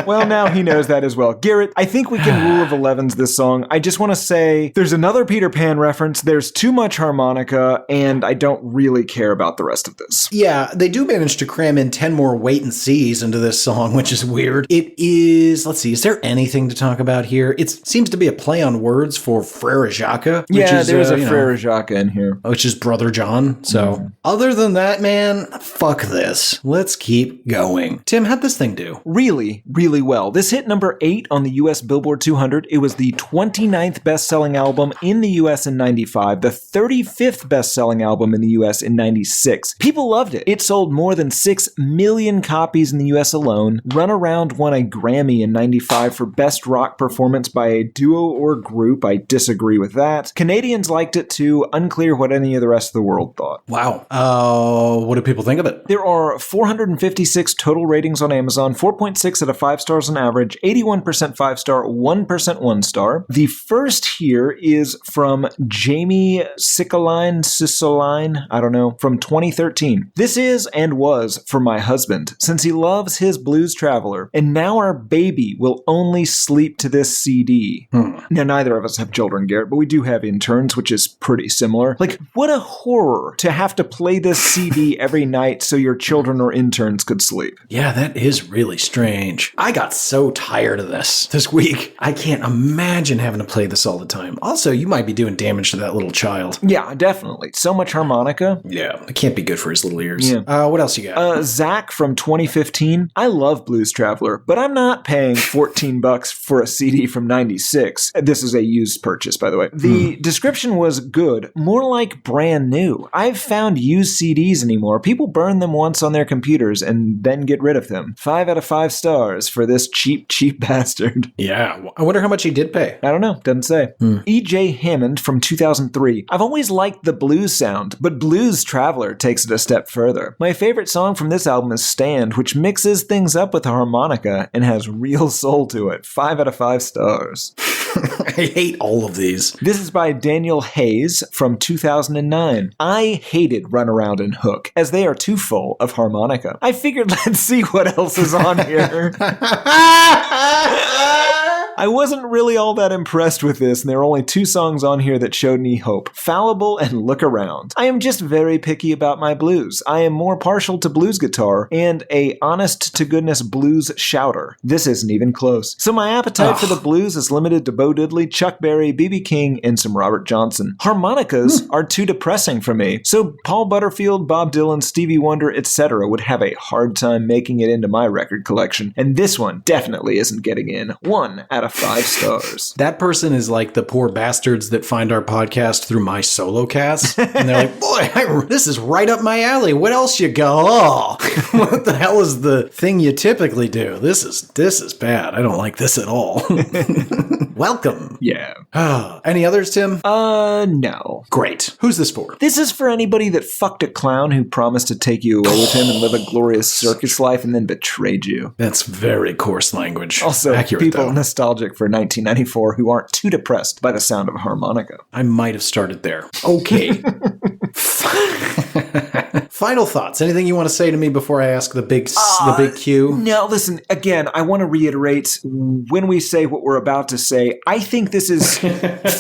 Well, now he knows that as well. Garrett, I think we can rule of 11s this song. I just want to say there's another Peter Pan reference, there's too much harmonica, and I don't really care about the rest of this. Yeah, they do manage to cram in 10 more wait and sees into this song, which is weird. It is, let's see, is there anything to talk about here? It seems to be a play on words for Frere Jacques. Yeah, there's a Frere Jacques in here. Which is Brother John. So, other than that, man, fuck this. Let's keep going. Tim, how'd this thing do? Really well. This hit number 8 on the US Billboard 200. It was the 29th best-selling album in the US in 95, the 35th best-selling album in the US in 96. People loved it. It sold more than 6 million copies in the US alone. Runaround won a Grammy in 95 for Best Rock Performance by a Duo or Group. I disagree with that. Canadians liked it too. Unclear what any of the rest of the world thought. Wow. What do people think of it? There are 456 total ratings on Amazon, 4.6 out of 5 stars on average, 81% 5-star, 1% 1-star. The first here is from Jamie Sisseline, I don't know, from 2013. This is and was for my husband, since he loves his Blues Traveler, and now our baby will only sleep to this CD. Now, neither of us have children, Garrett, but we do have interns, which is pretty similar. Like, what a horror to have to play this CD every night so your children or interns could sleep. Yeah, that is really strange. I got so tired of this week. I can't imagine having to play this all the time. Also, you might be doing damage to that little child. Yeah, definitely. So much harmonica. Yeah, it can't be good for his little ears. Yeah. What else you got? Zach from 2015. I love Blues Traveler, but I'm not paying $14 for a CD from 96. This is a used purchase, by the way. The description was good, more like brand new. I've found used CDs anymore. People burn them once on their computers and then get rid of them. 5 out of 5 stars for this cheap bastard. Yeah, I wonder how much he did pay. I don't know. Doesn't say. E.J. Hammond from 2003. I've always liked the blues sound, but Blues Traveler takes it a step further. My favorite song from this album is Stand, which mixes things up with a harmonica and has real soul to it. 5 out of 5 stars. I hate all of these. This is by Daniel Hayes from 2009. I hated Runaround and Hook, as they are too full of harmonica. I figured let's see what else is on here. I wasn't really all that impressed with this, and there are only 2 songs on here that showed me hope. Fallible and Look Around. I am just very picky about my blues. I am more partial to blues guitar and a honest-to-goodness blues shouter. This isn't even close. So my appetite for the blues is limited to Bo Diddley, Chuck Berry, B.B. King, and some Robert Johnson. Harmonicas are too depressing for me, so Paul Butterfield, Bob Dylan, Stevie Wonder, etc. would have a hard time making it into my record collection, and this one definitely isn't getting in. 1 out of 5 stars. That person is like the poor bastards that find our podcast through my solo cast. And they're like, boy, this is right up my alley. What else you go? Oh, what the hell is the thing you typically do? This is bad. I don't like this at all. Welcome. Yeah. Any others, Tim? No. Great. Who's this for? This is for anybody that fucked a clown who promised to take you away with him and live a glorious circus life and then betrayed you. That's very coarse language. Also, accurate, people though. Nostalgic for 1994 who aren't too depressed by the sound of a harmonica. I might have started there. Okay. Final thoughts. Anything you want to say to me before I ask the big cue? No, listen, again, I want to reiterate, when we say what we're about to say, I think this is,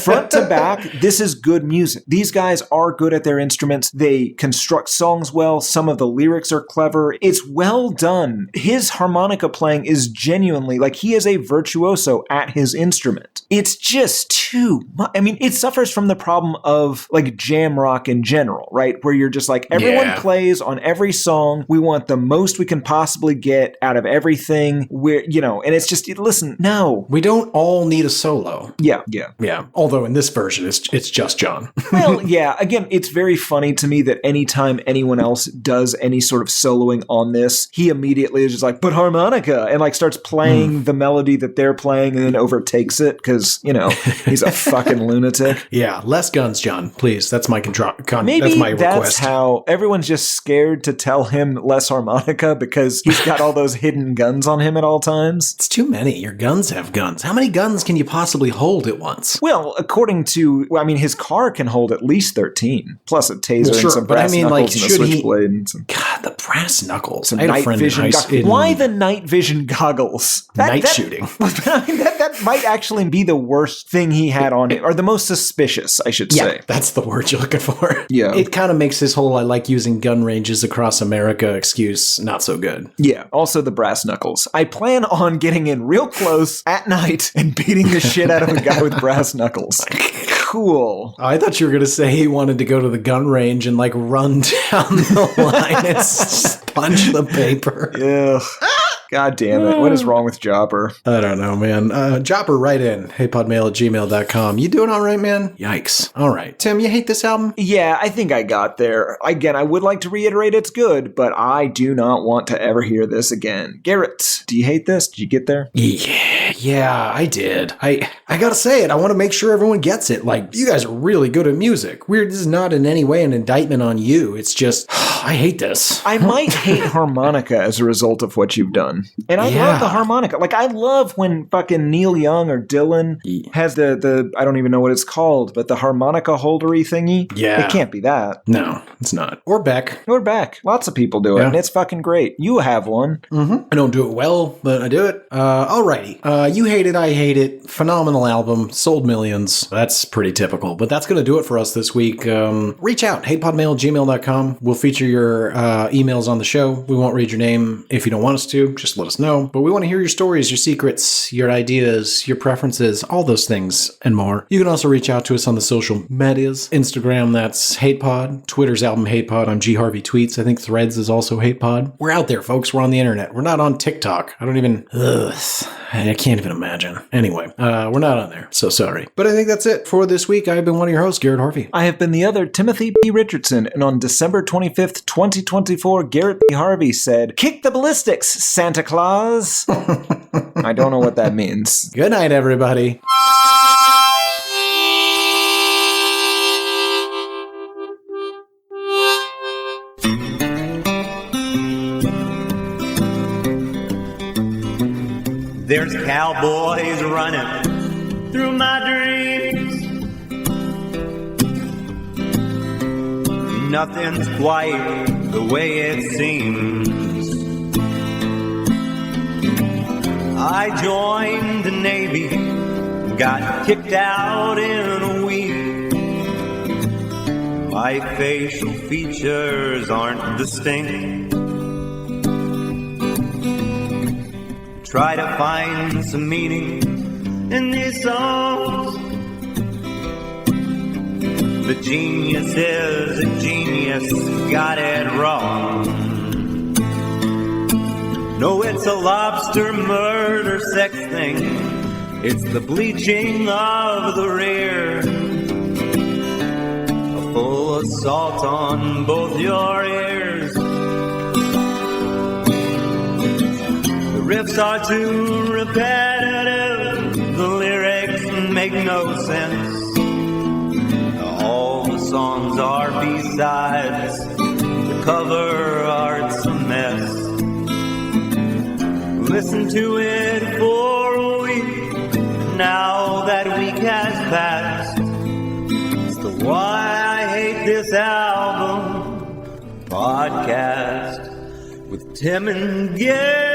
front to back, this is good music. These guys are good at their instruments. They construct songs well. Some of the lyrics are clever. It's well done. His harmonica playing is genuinely, like, he is a virtuoso at his instrument. It's just too much. I mean, it suffers from the problem of, like, jam rock in general, right? Where you're just like, everyone plays plays on every song. We want the most we can possibly get out of everything. We're, and it's just, listen, no. We don't all need a solo. Yeah. Yeah. Although in this version, it's just John. Well, yeah. Again, it's very funny to me that anytime anyone else does any sort of soloing on this, he immediately is just like, but harmonica, and like starts playing the melody that they're playing and then overtakes it because, he's a fucking lunatic. Yeah. Less guns, John. Please. That's my Maybe that's my request. That's how everyone's just scared to tell him less harmonica because he's got all those hidden guns on him at all times. It's too many. Your guns have guns. How many guns can you possibly hold at once? Well, according to, his car can hold at least 13, plus a taser and some brass knuckles and a switchblade. And some, God, the brass knuckles. Some I had a night friend vision in goggles. Why the night vision goggles? Night shooting. That might actually be the worst thing he had on it, or the most suspicious, I should say. Yeah, that's the word you're looking for. Yeah. It kind of makes his whole I like using gun ranges across America excuse not so good. Yeah. Also the brass knuckles. I plan on getting in real close at night and beating the shit out of a guy with brass knuckles. Cool. I thought you were going to say he wanted to go to the gun range and like run down the line and punch the paper. Ugh. God damn it. What is wrong with Jopper? I don't know, man. Jopper, write in. HeyPodMail@gmail.com. You doing all right, man? Yikes. All right. Tim, you hate this album? Yeah, I think I got there. Again, I would like to reiterate it's good, but I do not want to ever hear this again. Garrett, do you hate this? Did you get there? Yeah, I did. I gotta say it. I want to make sure everyone gets it. Like, you guys are really good at music. This is not in any way an indictment on you. It's just, I hate this. I might hate harmonica as a result of what you've done. And I love the harmonica. Like, I love when fucking Neil Young or Dylan has the I don't even know what it's called, but the harmonica holdery thingy. Yeah. It can't be that. No, it's not. Or Beck. Lots of people do it, and it's fucking great. You have one. Mm-hmm. I don't do it well, but I do it. Alrighty. You hate it, I hate it. Phenomenal album. Sold millions. That's pretty typical. But that's going to do it for us this week. Reach out. HatePodMail@gmail.com. We'll feature your emails on the show. We won't read your name if you don't want us to. Just let us know. But we want to hear your stories, your secrets, your ideas, your preferences, all those things and more. You can also reach out to us on the social medias. Instagram, that's HatePod. Twitter's Album HatePod. I'm G Harvey Tweets. I think Threads is also HatePod. We're out there, folks. We're on the internet. We're not on TikTok. I can't even imagine. Anyway, we're not on there, so sorry. But I think that's it for this week. I've been one of your hosts, Garrett Harvey. I have been the other, Timothy B. Richardson, and on December 25th, 2024, Garrett B. Harvey said, "Kick the ballistics, Santa Claus." I don't know what that means. Good night, everybody. There's cowboys running through my dreams. Nothing's quite the way it seems. I joined the Navy, got kicked out in a week. My facial features aren't distinct. Try to find some meaning in these songs. The genius is a genius, got it wrong. No, it's a lobster murder sex thing. It's the bleaching of the rear. A full assault on both your ears. The riffs are too repetitive. The lyrics make no sense. All the songs are B-sides. The cover art's a mess. Listen to it for a week. Now that week has passed. It's the Why I Hate This Album podcast with Tim and Gary.